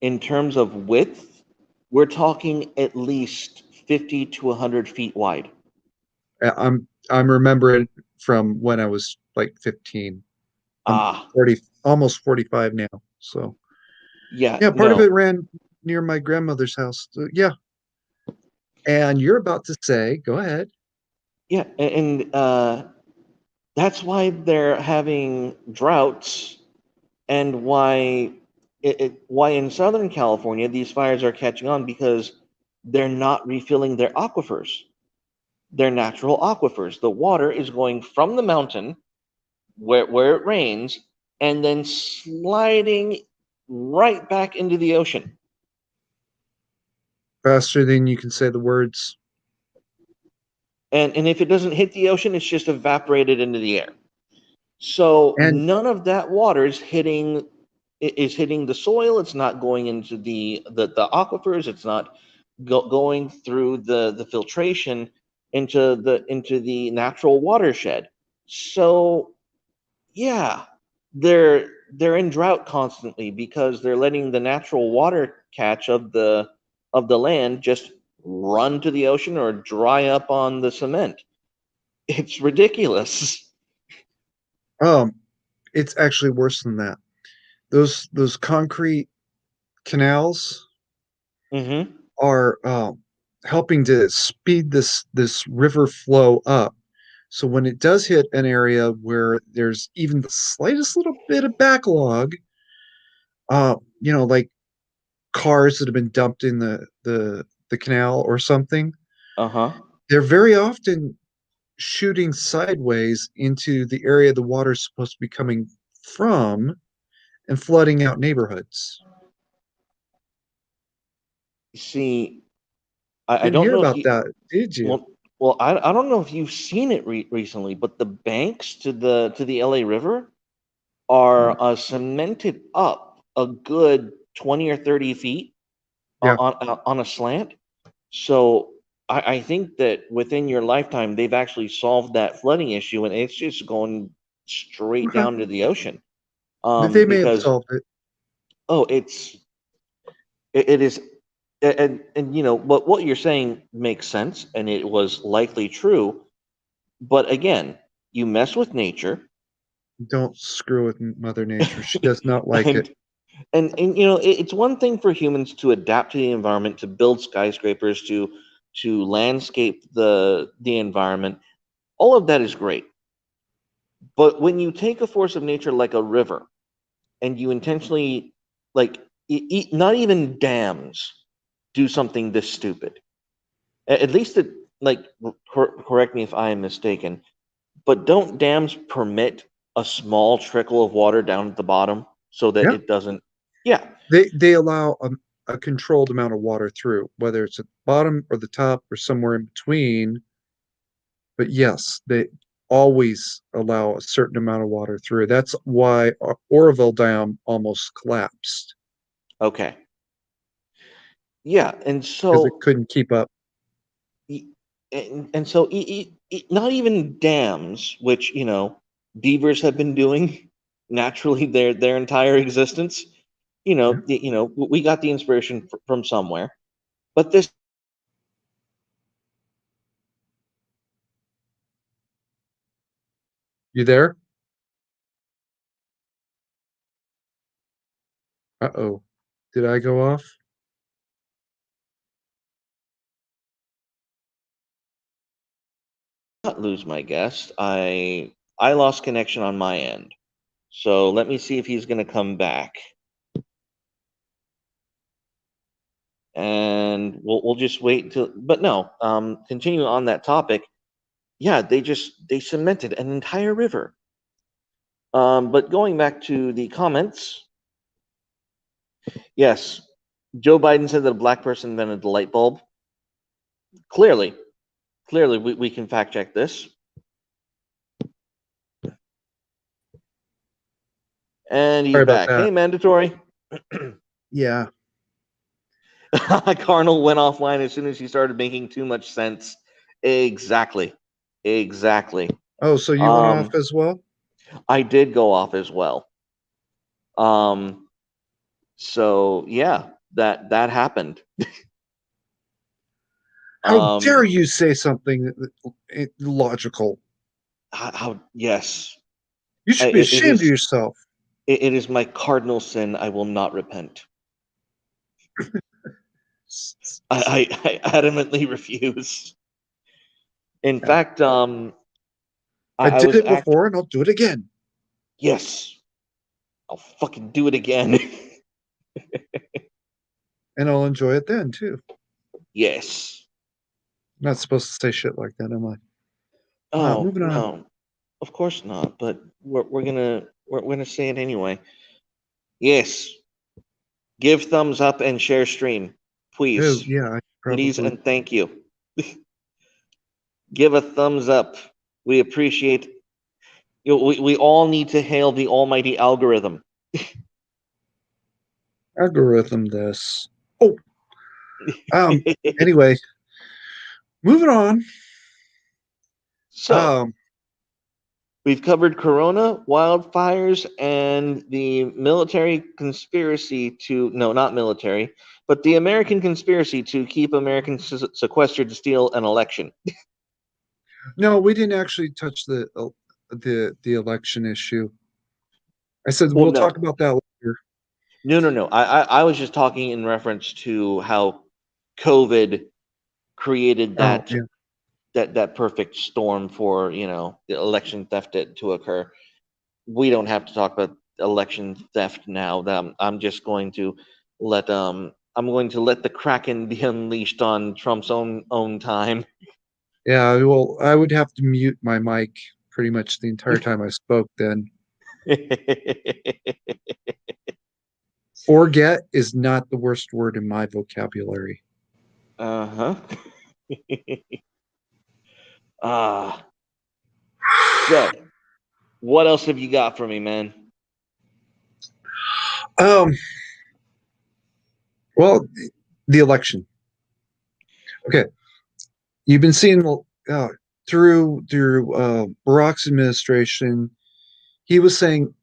In terms of width, we're talking at least 50 to 100 feet wide. I'm remembering from when I was like 15. I'm Ah, 40, almost 45 now. So yeah, yeah, part of no. it ran near my grandmother's house. So, yeah. And you're about to say, go ahead. Yeah, and that's why they're having droughts, and why in Southern California these fires are catching on because they're not refilling their aquifers, their natural aquifers. The water is going from the mountain where it rains and then sliding right back into the ocean. Faster than you can say the words. And if it doesn't hit the ocean, it's just evaporated into the air. So And none of that water is hitting the soil. It's not going into the aquifers. It's not going through the filtration into the natural watershed. So yeah, they're in drought constantly because they're letting the natural water catch of the land just run to the ocean or dry up on the cement. It's ridiculous. um, it's actually worse than that. Those concrete canals are helping to speed this river flow up So when it does hit an area where there's even the slightest little bit of backlog, like cars that have been dumped in the canal or something, Uh-huh. they're very often shooting sideways into the area the water's supposed to be coming from and flooding out neighborhoods. See, I Didn't don't hear know if about you that, did you? I don't know if you've seen it recently, but the banks to the LA River are cemented up a good 20 or 30 feet Yeah. on a slant. So I think that within your lifetime, they've actually solved that flooding issue, and it's just going straight Okay. down to the ocean. They may have Because solved it. oh, it is, and what you're saying makes sense, and it was likely true. But again, you mess with nature, Don't screw with Mother Nature. She does not like it. and it's one thing for humans to adapt to the environment, to build skyscrapers, to landscape the environment. All of that is great. But when you take a force of nature like a river and you intentionally, like, not even dams do something this stupid. At least it, like, correct me if I am mistaken, but don't dams permit a small trickle of water down at the bottom so that Yeah. it doesn't? Yeah. They allow a controlled amount of water through, whether it's at the bottom or the top or somewhere in between. But yes, they always allow a certain amount of water through. That's why Oroville Dam almost collapsed Okay. Yeah, and because it so couldn't keep up. and so not even dams, which beavers have been doing naturally their entire existence. Yeah. We got the inspiration from somewhere, but this You there? Uh-oh. Did I go off? not lose my guest. I lost connection on my end, so let me see if he's going to come back, and we'll just wait till. But no, continuing on that topic. Yeah, they cemented an entire river. But going back to the comments, yes, Joe Biden said that a black person invented the light bulb. Clearly, clearly, we can fact check this. And he's Sorry about back. that. Hey, mandatory. Yeah. Carnal went offline as soon as he started making too much sense. Exactly. Exactly. Oh, so you went off Um, as well? I did go off as well. Um, so yeah, that happened. How dare Um, you say something logical? yes, You should be it ashamed of is. yourself. It is my cardinal sin. I will not repent. I adamantly refuse. In Yeah. fact, I I did was it before and I'll do it again. yes, I'll fucking do it again. And I'll enjoy it then too. Yes. I'm not supposed to say shit like that, am I? Oh Moving on. no, of course not. But we're gonna say it anyway. Yes. Give thumbs up and share stream, Oh, please, yeah, I please, probably. and thank you. Give a thumbs up. We appreciate. We all need to hail the almighty algorithm. Algorithm this. Oh, um, anyway, moving on. So Um, we've covered Corona, wildfires, and the military conspiracy to, no, not military, but the American conspiracy to keep Americans sequestered to steal an election. no, we didn't actually touch the election issue. I said Well, we'll talk no, about that later. no. I was just talking in reference to how COVID created Oh, that yeah. that perfect storm for the election theft to occur. We don't have to talk about election theft now. I'm just going to let the Kraken be unleashed on Trump's own time. Yeah, well, I would have to mute my mic pretty much the entire time I spoke then. Forget is not the worst word in my vocabulary. Uh-huh. Ah. So, what else have you got for me, man? Um, well, the election. Okay, you've been seeing through Barack's administration. He was saying,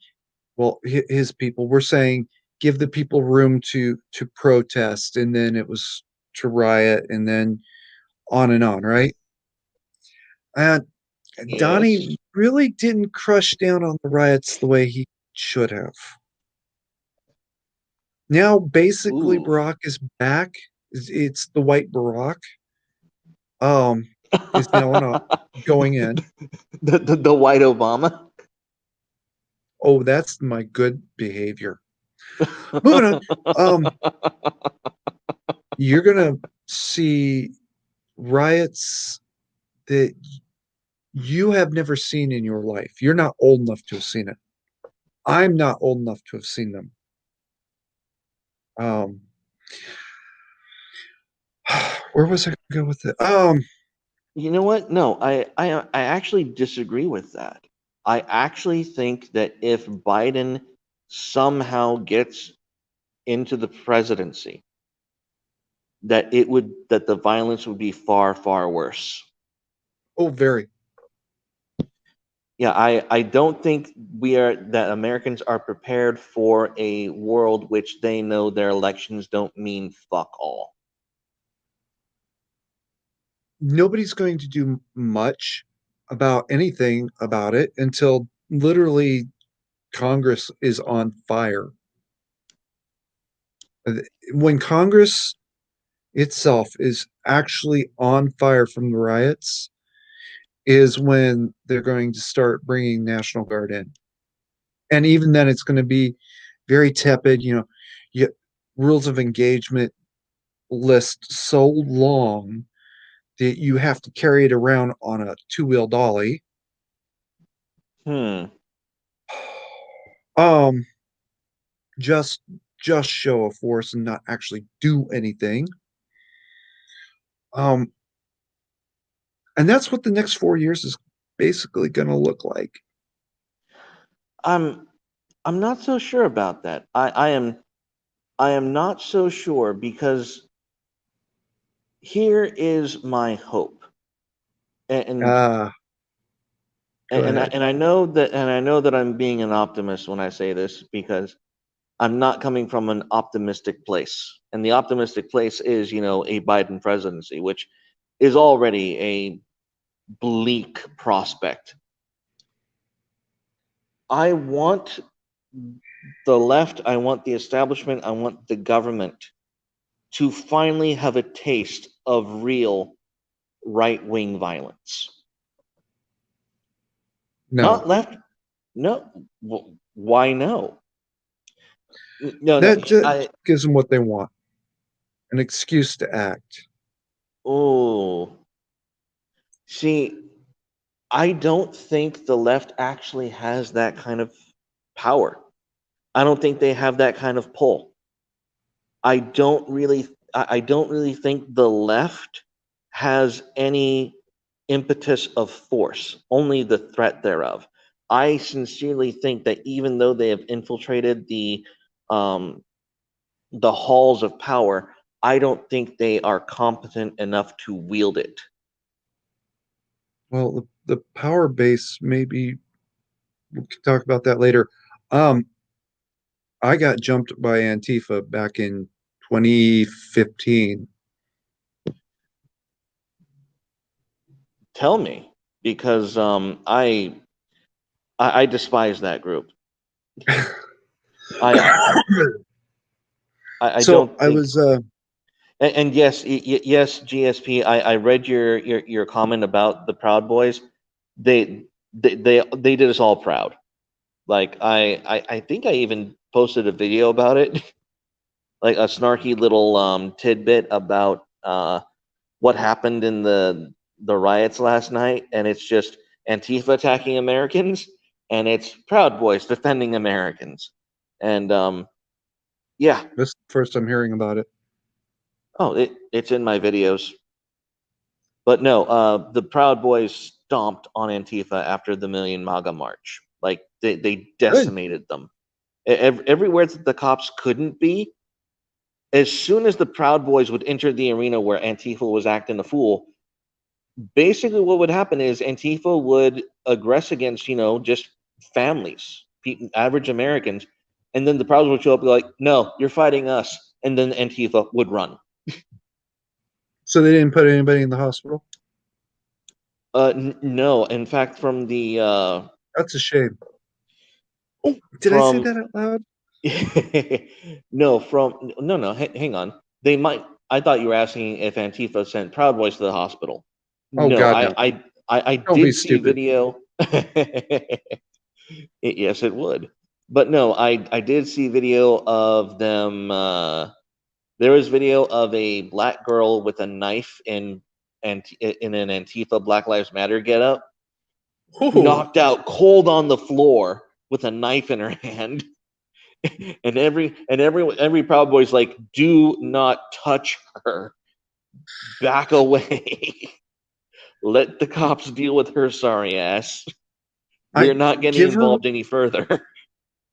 well, his people were saying, give the people room to protest, and then it was to riot, and then on, right? And Yes. Donnie really didn't crush down on the riots the way he should have. Now, basically, Ooh. Barack is back. It's the white Barack. Um, is now on going in. The white Obama. Oh, that's my good behavior. Moving on. Um, you're gonna see riots that you have never seen in your life. You're not old enough to have seen it. I'm not old enough to have seen them. Um, where was I going to go with it? You know what? No, I actually disagree with that. I actually think that if Biden somehow gets into the presidency, that the violence would be far, far worse. Oh, very. Yeah, I don't think that Americans are prepared for a world which they know their elections don't mean fuck all. Nobody's going to do much about anything about it until literally Congress is on fire. When Congress itself is actually on fire from the riots, is when they're going to start bringing National Guard in. And even then, it's going to be very tepid. You, rules of engagement list so long that you have to carry it around on a two-wheel dolly. Hmm. Um, just just show a force and not actually do anything. Um, and that's what the next 4 years is basically going to look like. I'm I'm not so sure about that. I am not so sure because here is my hope. And Ah, go ahead. I know that I'm being an optimist when I say this because I'm not coming from an optimistic place. And the optimistic place is, a Biden presidency, which is already a bleak prospect. I want the left, I want the establishment, I want the government to finally have a taste of real right wing violence. No, Not left. No. Why no? No, no. that gives them what they want, an excuse to act. Oh, see, I don't think the left actually has that kind of power. I don't think they have that kind of pull. I don't really think the left has any impetus of force, only the threat thereof. I sincerely think that even though they have infiltrated um, the halls of power, I don't think they are competent enough to wield it. Well, the power base, maybe we can talk about that later. Um, I got jumped by Antifa back in 2015. Tell me, because I despise that group. I I So don't I think. was And yes, yes, GSP. I read your comment about the Proud Boys. They did us all proud. Like I think I even posted a video about it, like a snarky little tidbit about what happened in the riots last night, and it's just Antifa attacking Americans, and it's Proud Boys defending Americans, and yeah. This is the first I'm hearing about it. Oh, it's in my videos. But no, the Proud Boys stomped on Antifa after the Million MAGA March. Like they Good. decimated them. Everywhere that the cops couldn't be, as soon as the Proud Boys would enter the arena where Antifa was acting a fool, basically what would happen is Antifa would aggress against, just families, people, average Americans, and then the Proud Boys would show up and be like, "No, you're fighting us," and then Antifa would run. So they didn't put anybody in the hospital? No, in fact, from the That's a shame. Oh, did I say from that out loud? no, hang on. They might. I thought you were asking if Antifa sent Proud Boys to the hospital. Oh No, God, I no. I I Don't be did see stupid. video. Yes, it would. But no, I did see video of them. There was video of a black girl with a knife in an Antifa Black Lives Matter getup, Oh, knocked out cold on the floor with a knife in her hand. And every Proud Boy's like, "Do not touch her. Back away. Let the cops deal with her sorry ass. I We're not getting give her involved any further."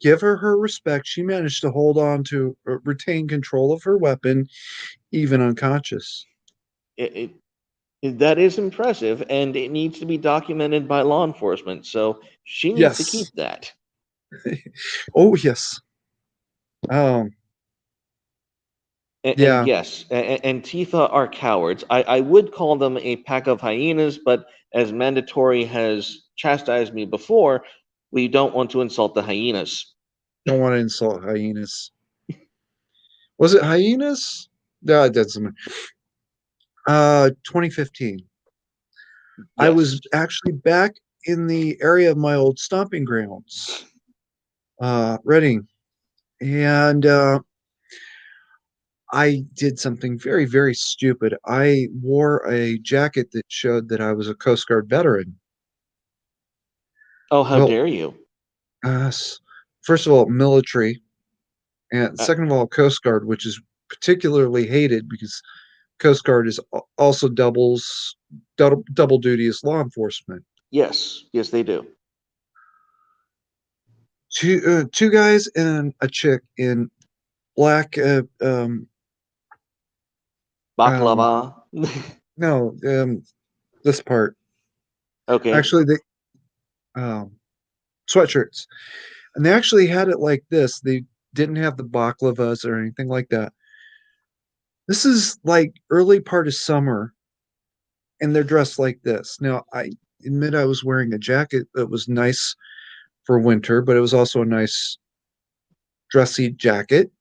give her her respect. She managed to hold on to retain control of her weapon, even unconscious. It, that is impressive, and it needs to be documented by law enforcement. So she needs to keep Yes. that. Oh yes. Um. And Yeah. yes, Antifa are cowards. I would call them a pack of hyenas, but as Mandatory has chastised me before, we don't want to insult the hyenas. Don't want to insult hyenas. Was it hyenas? No, it doesn't. 2015. I was Yes. actually back in the area of my old stomping grounds, Reading, and I did something very, very stupid. I wore a jacket that showed that I was a Coast Guard veteran. Oh, how Well, dare you? first of all, military, and Uh, second of all, Coast Guard, which is particularly hated because Coast Guard is also double duty as law enforcement. yes, yes, they do. Two guys and a chick in black. Um, Baklava. no, this part Okay. actually um, sweatshirts, and they actually had it like this. They didn't have the baklavas or anything like that. This is like early part of summer, and they're dressed like this. Now, I admit I was wearing a jacket that was nice for winter, but it was also a nice dressy jacket.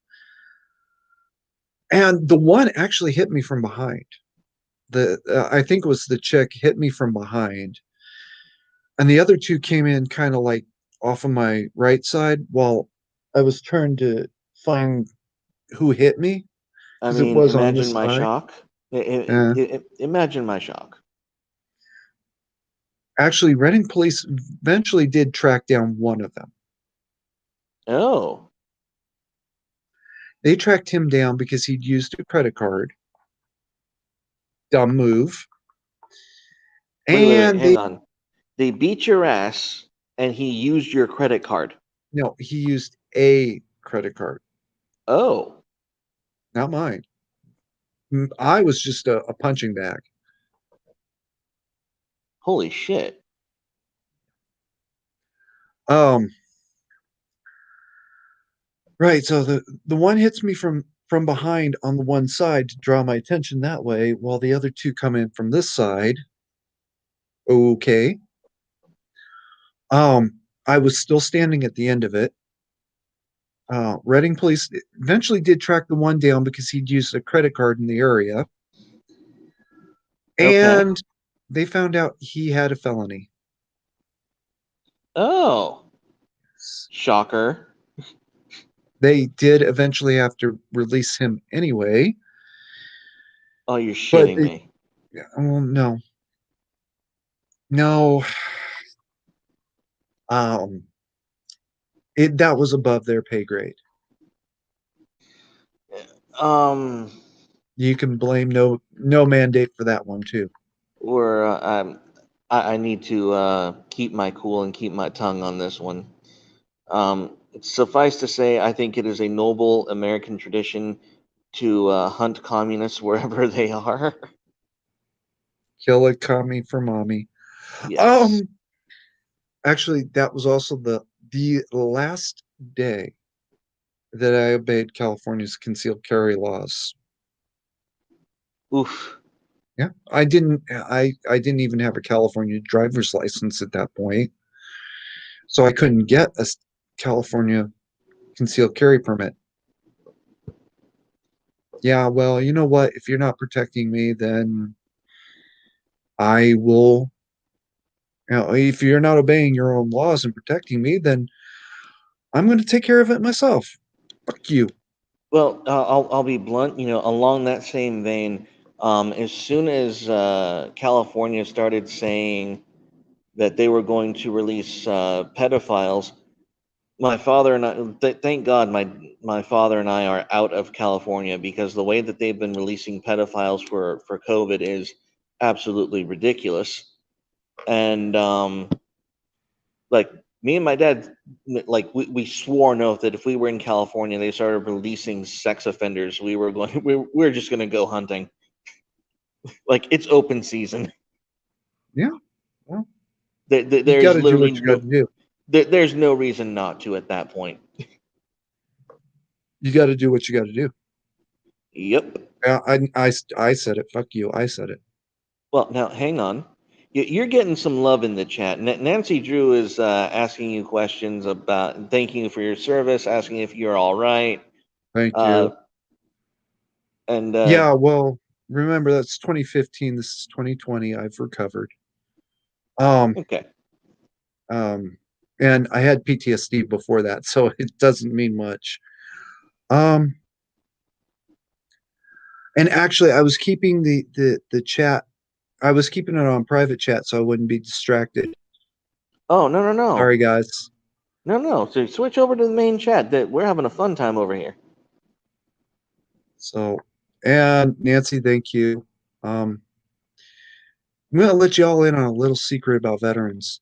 And the one actually hit me from behind. The I think it was the chick hit me from behind, and the other two came in kind of like off of my right side while I was trying to find who hit me I because it mean, was on imagine this my side. shock. Uh, Imagine my shock. Actually, Reading police eventually did track down one of them. Oh, They tracked him down because he'd used a credit card. Dumb move. wait, And hang on. They beat your ass, and he used your credit card. no, he used a credit card, Oh, not mine. I was just a punching bag. holy shit. Um, right. So the one hits me from behind on the one side to draw my attention that way, while the other two come in from this side. Okay. I was still standing at the end of it. Reading police eventually did track the one down because he'd used a credit card in the area, Okay. and they found out he had a felony. Oh, shocker. They did eventually have to release him anyway, Oh, you're but shitting me. well, no, no, um, it that was above their pay grade. Um, You can blame no mandate for that one too. or I need to keep my cool and keep my tongue on this one. Suffice to say, I think it is a noble American tradition to hunt communists wherever they are. Kill a commie for mommy. Yes. Um, Actually, that was also the last day that I obeyed California's concealed carry laws. Oof. Yeah, I didn't even have a California driver's license at that point, so I couldn't get a California concealed carry permit. Yeah, well, you know what? If you're not protecting me, then I will. If you're not obeying your own laws and protecting me, then I'm going to take care of it myself. Fuck you. Well, I'll be blunt. Along that same vein, as soon as California started saying that they were going to release pedophiles, my father and I, thank God, my father and I are out of California because the way that they've been releasing pedophiles for COVID is absolutely ridiculous. And like me and my dad, like we swore an oath that if we were in California, they started releasing sex offenders, we were going, we are just going to go hunting. Like it's open season. Yeah, well, you got There's to do literally what you got no, to do. there's no reason not to at that point. You got to do what you got to do. Yep. Yeah, I said it. Fuck you. I said it. Well, now hang on. You're getting some love in the chat. Nancy Drew is asking you questions about thanking you for your service, asking if you're all right. Thank Uh, you. and Yeah, well, remember that's 2015. This is 2020. I've recovered. Um, okay. um, and I had PTSD before that, so it doesn't mean much. Um, and actually, I was keeping the chat. I was keeping it on private chat so I wouldn't be distracted. Oh, no, no, Sorry, no. guys. No, no. So switch over to the main chat. That we're having a fun time over here. So, and Nancy, thank you. I'm gonna let you all in on a little secret about veterans.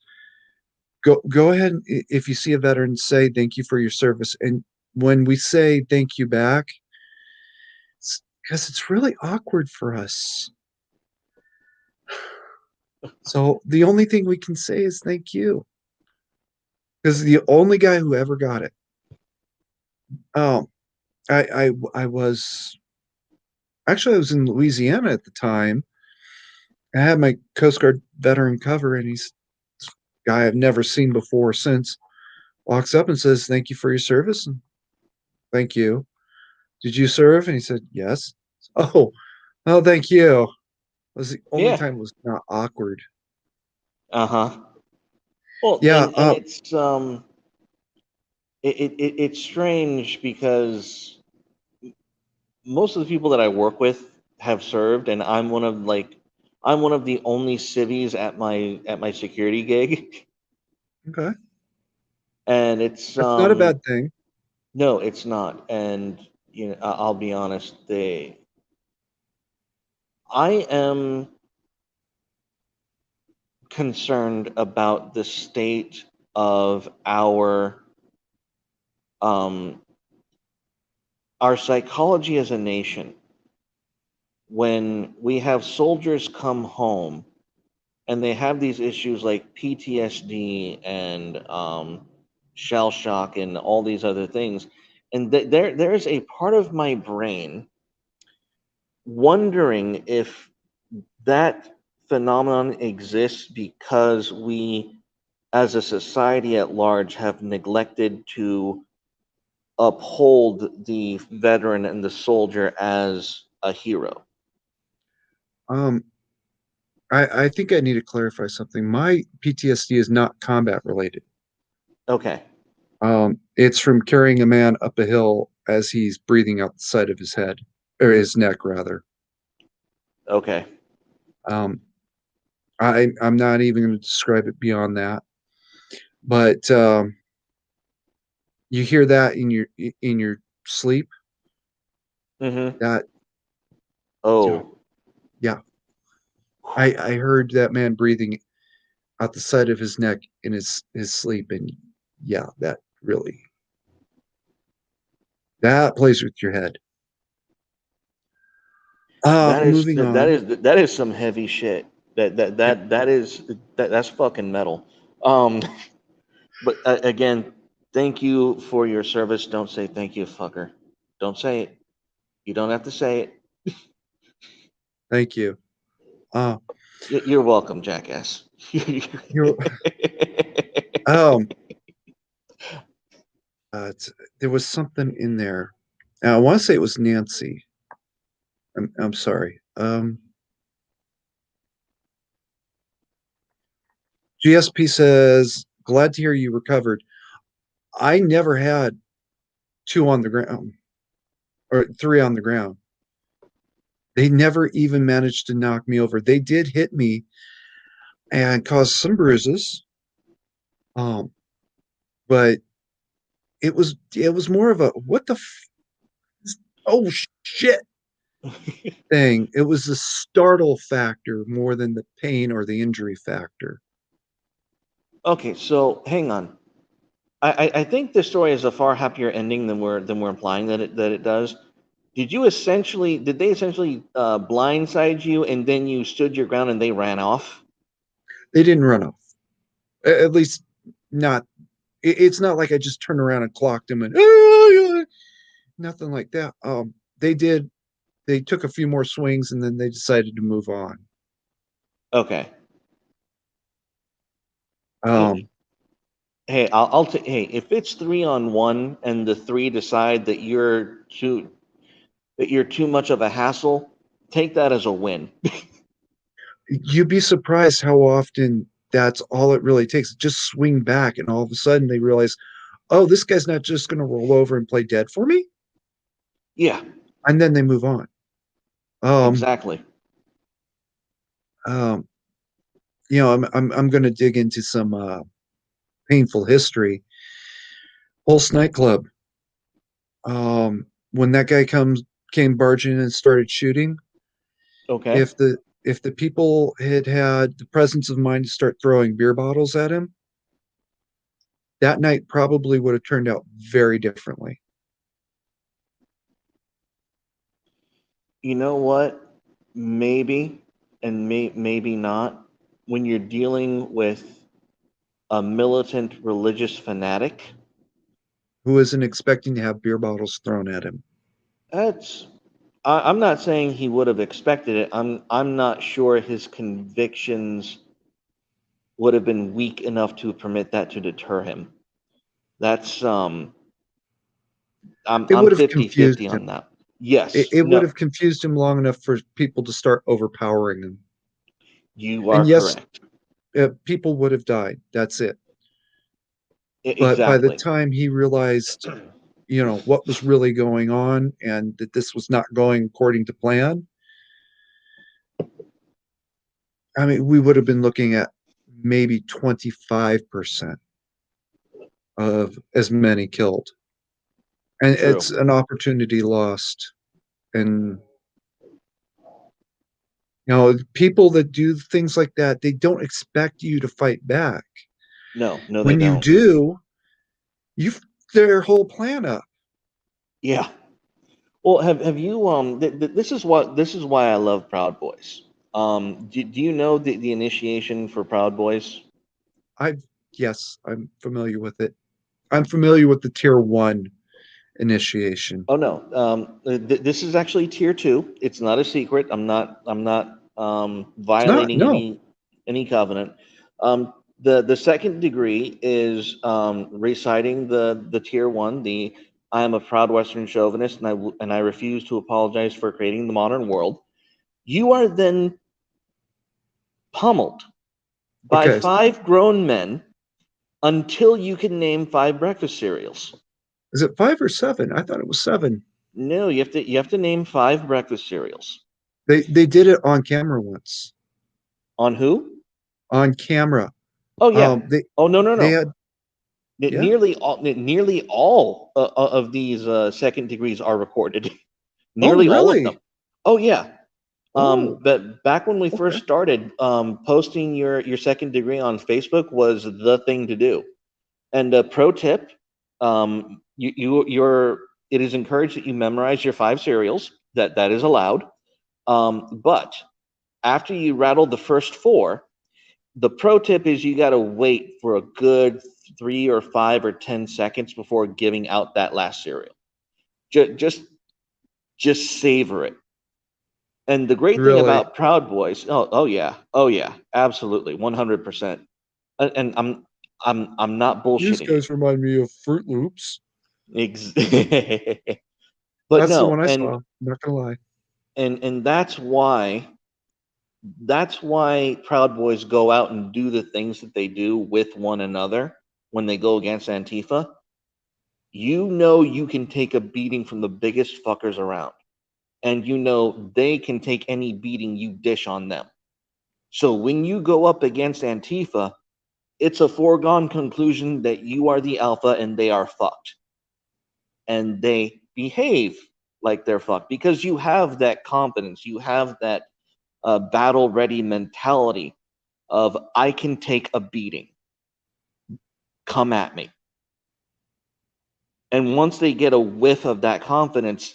Go ahead, if you see a veteran, say thank you for your service. And when we say thank you back, because it's really awkward for us. So the only thing we can say is thank you. Because the only guy who ever got it. Oh, I was actually I was in Louisiana at the time. I had my Coast Guard veteran cover, and he's a guy I've never seen before since. Walks up and says, "Thank you for your service." And thank you. Did you serve? And he said, yes. Oh, oh, thank you. That was the only Yeah. time it was not awkward. Uh-huh. Well, Yeah, and it's strange because most of the people that I work with have served, and I'm one of the only civvies at my security gig, okay. and it's That's not a bad thing. no, it's not, and I'll be honest, I am concerned about the state of um our psychology as a nation when we have soldiers come home and they have these issues like PTSD and shell shock and all these other things. And there is a part of my brain wondering if that phenomenon exists because we, as a society at large, have neglected to uphold the veteran and the soldier as a hero. Um, I think I need to clarify something. My PTSD is not combat related. Okay. It's from carrying a man up a hill as he's breathing out the side of his head, or his neck, rather. Okay. Um, I'm not even going to describe it beyond that. But you hear that in your sleep. Mm-hmm. That yeah, Oh. yeah. I heard that man breathing out the side of his neck in his sleep, and yeah, that really that plays with your head. Moving on. That is some heavy shit. Yeah, That's fucking metal. But again, thank you for your service. Don't say thank you, fucker. Don't say it. You don't have to say it. thank you. Uh, You're welcome, jackass. you're um. There was something in there. I want to say it was Nancy. I'm sorry. GSP says, glad to hear you recovered. I never had two on the ground or three on the ground. They never even managed to knock me over. They did hit me and cause some bruises. Um, but it was more of a what the oh shit thing. It was the startle factor more than the pain or the injury factor. Okay, so hang on. I think this story has a far happier ending than we're implying that it does. Did they essentially blindside you and then you stood your ground and they ran off? They didn't run off. At least not. It's not like I just turned around and clocked him and nothing like that. They did. They took a few more swings and then they decided to move on. Okay. Hey, Um, hey, if it's 3-on-1 and the three decide that you're too much of a hassle, take that as a win. you'd be surprised how often that's all it really takes. Just swing back, and all of a sudden they realize, oh, this guy's not just going to roll over and play dead for me, Yeah, and then they move on. Um, exactly. um, I'm going to dig into some painful history. Pulse nightclub. When that guy came barging in and started shooting, Okay. if the people had the presence of mind to start throwing beer bottles at him, that night probably would have turned out very differently. You know what? Maybe and maybe not. When you're dealing with a militant religious fanatic, Who isn't expecting to have beer bottles thrown at him? that's I'm not saying he would have expected it. I'm not sure his convictions would have been weak enough to permit that to deter him. That's It I'm would have 50-50 confused him. on that. Yes. It would No, have confused him long enough for people to start overpowering him. you are And yes, correct. people would have died. That's it. But by the Exactly. time he realized, what was really going on and that this was not going according to plan, I mean, we would have been looking at maybe 25% of as many killed. And True. it's an opportunity lost. And, people that do things like that, they don't expect you to fight back. No, no, they When you don't. do, you their whole plan up. Yeah. Well, have you this is why I love Proud Boys. Do you know the initiation for Proud Boys? I've Yes, I'm familiar with it. I'm familiar with the tier one initiation. Oh no, this is actually tier two. It's not a secret. I'm not It's not, violating no. any covenant. The second degree is reciting the tier one, the I am a proud Western chauvinist, and I refuse to apologize for creating the modern world. You are then pummeled by Okay, 5 grown men until you can name 5 breakfast cereals. is it 5 or 7? I thought it was 7. No, you have to name 5 breakfast cereals. They did it on camera once. On who? On camera. Oh yeah. They Oh no no they no. had yeah. Nearly all of these second degrees are recorded. Oh, Nearly all of them. really? Oh yeah. Oh, But back when we okay. first started, posting your second degree on Facebook was the thing to do. And a pro tip, it is encouraged that you memorize your 5 cereals. That is allowed. But after you rattle the first 4, the pro tip is you got to wait for a good 3 or 5 or 10 seconds before giving out that last cereal. Just savor it. And the great thing Really? about Proud Boys, oh yeah, absolutely, 100%. And I'm not These bullshitting you. guys remind me of Fruit Loops. Ex- but That's the no, one I and saw. I'm not gonna lie. and that's why Proud Boys go out and do the things that they do with one another when they go against Antifa. You know you can take a beating from the biggest fuckers around, and you know they can take any beating you dish on them. So when you go up against Antifa, it's a foregone conclusion that you are the alpha and they are fucked. And they behave like they're fucked because you have that confidence, you have that battle ready mentality of I can take a beating. Come at me. And once they get a whiff of that confidence,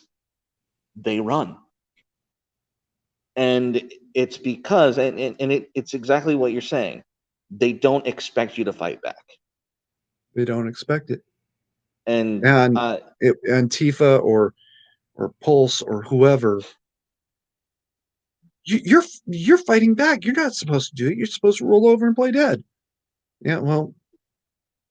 they run. And it's because, it's exactly what you're saying. They don't expect you to fight back. They don't expect it. And And Antifa or Pulse or whoever, you're fighting back. You're not supposed to do it. You're supposed to roll over and play dead. Yeah, well,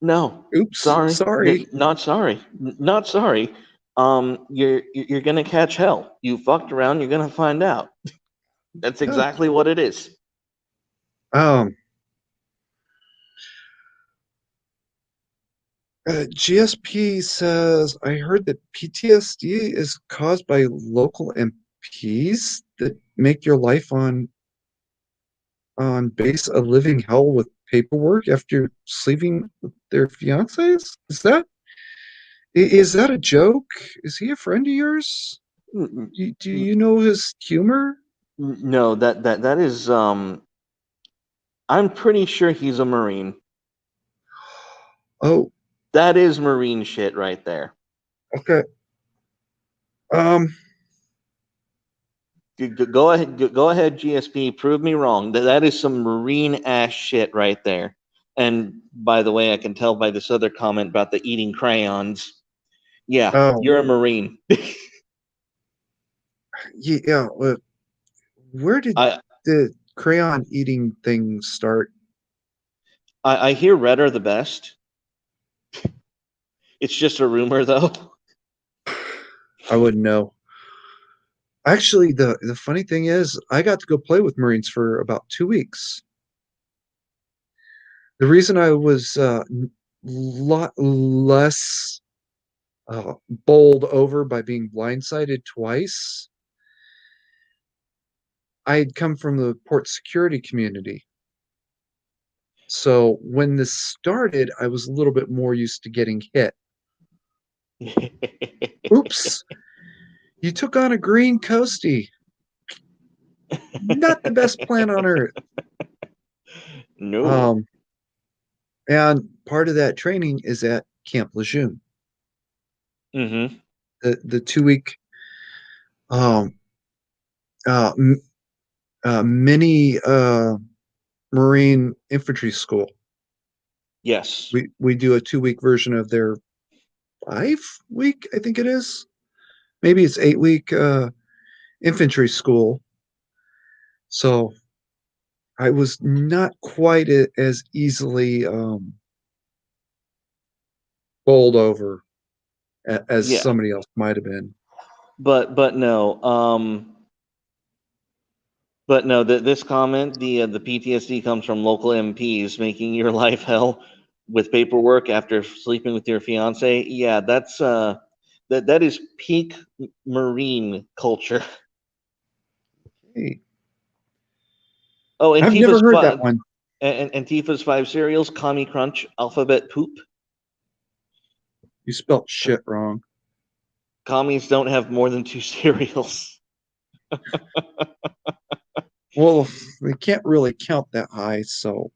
no, oops, sorry, sorry. not sorry, not sorry. You're gonna catch hell. You fucked around. You're gonna find out. That's Yeah. exactly what it is. Um, GSP says, I heard that PTSD is caused by local MPs that make your life on base a living hell with paperwork after sleeping with their fiancés. Is that a joke? Is he a friend of yours? N- Do n- you know his humor? No, that is. I'm pretty sure he's a Marine. Oh, That is Marine shit right there. okay. Um, Go ahead, go ahead, GSP. Prove me wrong. That is some Marine ass shit right there. And by the way, I can tell by this other comment about the eating crayons. Yeah, oh, you're a Marine. yeah. Where did I, the crayon eating thing start? I hear red are the best. It's just a rumor, though. I wouldn't know. Actually, the funny thing is, I got to go play with Marines for about 2 weeks. The reason I was lot less bowled over by being blindsided twice, I had come from the port security community. So when this started, I was a little bit more used to getting hit. Oops, you took on a green coastie. Not the best plan on earth. No. Um, and part of that training is at Camp Lejeune. Mm-hmm. The 2 week um, uh, mini Marine infantry school. Yes. We do a 2 week version of their 5 week, I think it is. Maybe it's 8 week infantry school. So I was not quite as easily bowled over. as Yeah, somebody else might have been. but no. But no, this comment, the PTSD comes from local MPs making your life hell with paperwork after sleeping with your fiance. Yeah, that is peak Marine culture. Hey, Oh, I've never heard that one. Antifa's 5 cereals: Commie Crunch, Alphabet Poop. You spelt shit wrong. Commies don't have more than 2 cereals. Well, they can't really count that high, so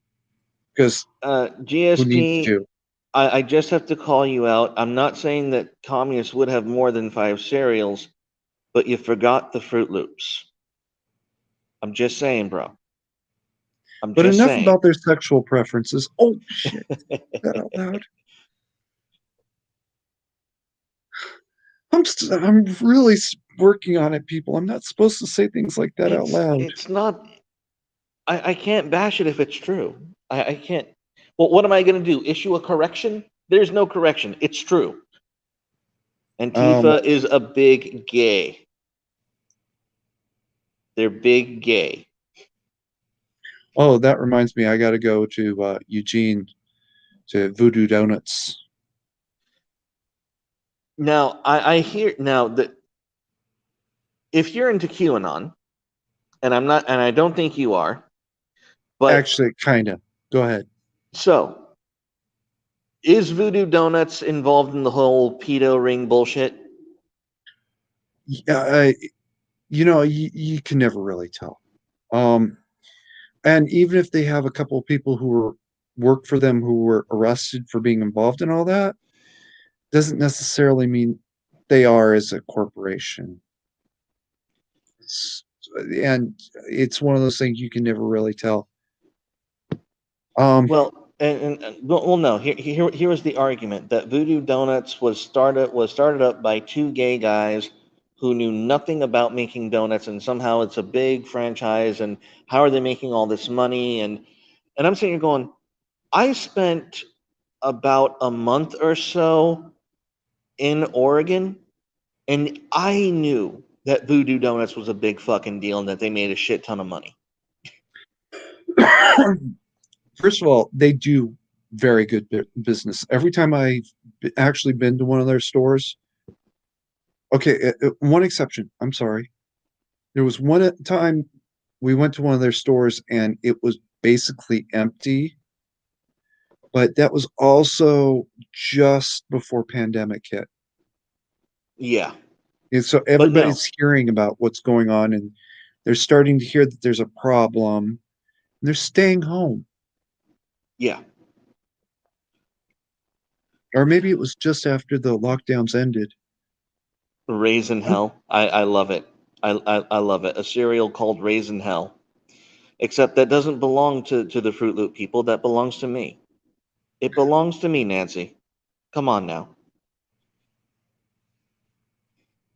because who needs GSP, to? I just have to call you out. I'm not saying that communists would have more than 5 cereals, but you forgot the Fruit Loops. I'm just saying, bro. I'm But just enough saying. about their sexual preferences. Oh shit, that out loud. I'm really working on it, people. I'm not supposed to say things like that out loud. It's not. I can't bash it if it's true. I can't. Well, what am I going to do? Issue a correction? There's no correction. It's true. Well, Antifa is a big gay. They're big gay. oh, that reminds me. I got to go to Eugene to Voodoo Donuts. Now, I hear now that if you're into QAnon, and I'm not, and I don't think you are, but Actually, kind of. Go ahead. so is Voodoo Donuts involved in the whole pedo ring bullshit? Yeah, you can never really tell. Um, and even if they have a couple of people who work for them who were arrested for being involved in all that, doesn't necessarily mean they are as a corporation. It's, and it's one of those things you can never really tell. Um, Well, well, no. Here was the argument that Voodoo Donuts was started up by two gay guys who knew nothing about making donuts, and somehow it's a big franchise. And how are they making all this money? And I'm sitting here going, I spent about a month or so in Oregon, and I knew that Voodoo Donuts was a big fucking deal and that they made a shit ton of money. first of all, they do very good business. Every time I've actually been to one of their stores, okay, one exception. I'm sorry. There was one time we went to one of their stores and it was basically empty, but that was also just before pandemic hit. Yeah, And so but no, everybody's hearing about what's going on and they're starting to hear that there's a problem. And they're staying home. yeah. Or maybe it was just after the lockdowns ended. Raisin Hell. I love it. I love it. A cereal called Raisin Hell. Except that doesn't belong to the Fruit Loop people. That belongs to me. It belongs to me, Nancy. Come on now.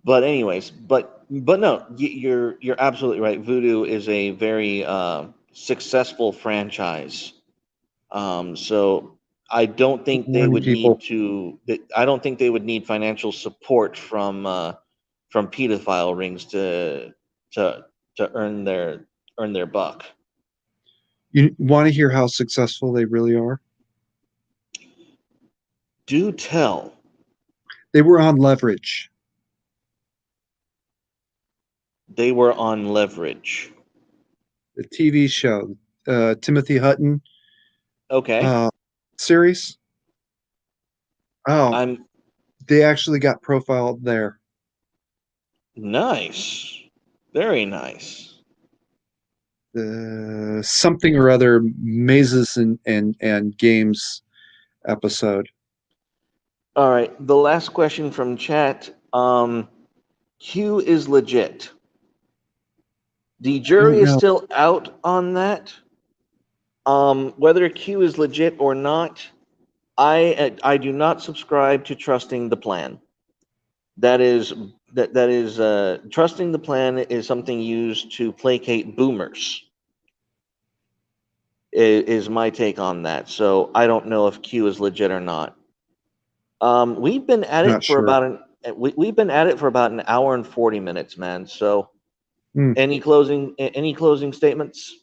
But anyways, but no, you're absolutely right. Voodoo is a very successful franchise. So I don't think they Warning would need people. to. I don't think they would need financial support from pedophile rings to to earn their buck. You want to hear how successful they really are? Do tell. They were on Leverage, They were on Leverage. the TV show, Timothy Hutton Okay. uh, series. Oh, I'm they actually got profiled there. nice. Very nice. The something or other mazes and games episode. All right. The last question from chat. Q is legit. The I don't jury is know. still out on that. Whether Q is legit or not, I do not subscribe to trusting the plan. That is trusting the plan is something used to placate boomers. Is my take on that. So I don't know if Q is legit or not. We've been at Not it for sure. we've been at it for about an hour and 40 minutes, man. So Hmm. any closing statements?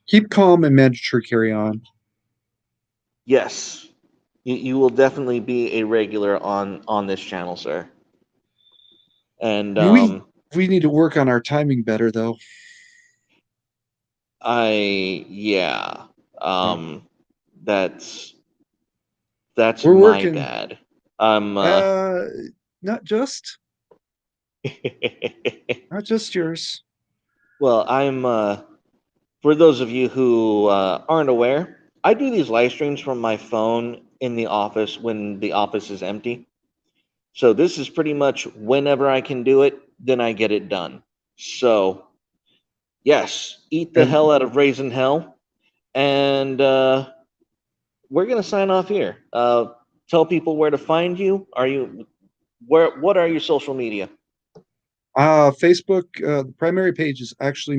Keep calm and mandatory carry on. Yes. You will definitely be a regular on this channel, sir. And We need to work on our timing better though. yeah. Yeah. Um that's that's We're my working. bad. I'm Uh, not just not just yours. well, I'm for those of you who aren't aware, I do these live streams from my phone in the office when the office is empty. So this is pretty much whenever I can do it, then I get it done. So yes, eat the And hell out of Raisin Hell, and we're gonna sign off here. Tell people where to find you. Are you where? What are your social media? Facebook, the primary page is actually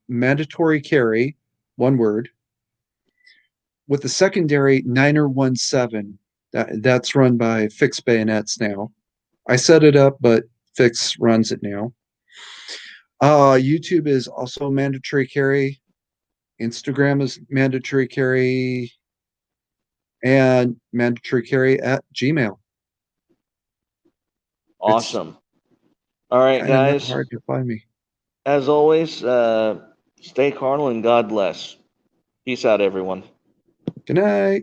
mandatory carry, one word, with the secondary Niner17. That's run by Fix Bayonets now. I set it up, but Fix runs it now. YouTube is also mandatory carry. Instagram is mandatory carry, and mandatory carry at Gmail. It's Awesome. All right, kind of not guys. hard to find me. As always, stay carnal and God bless. Peace out, everyone. Good night.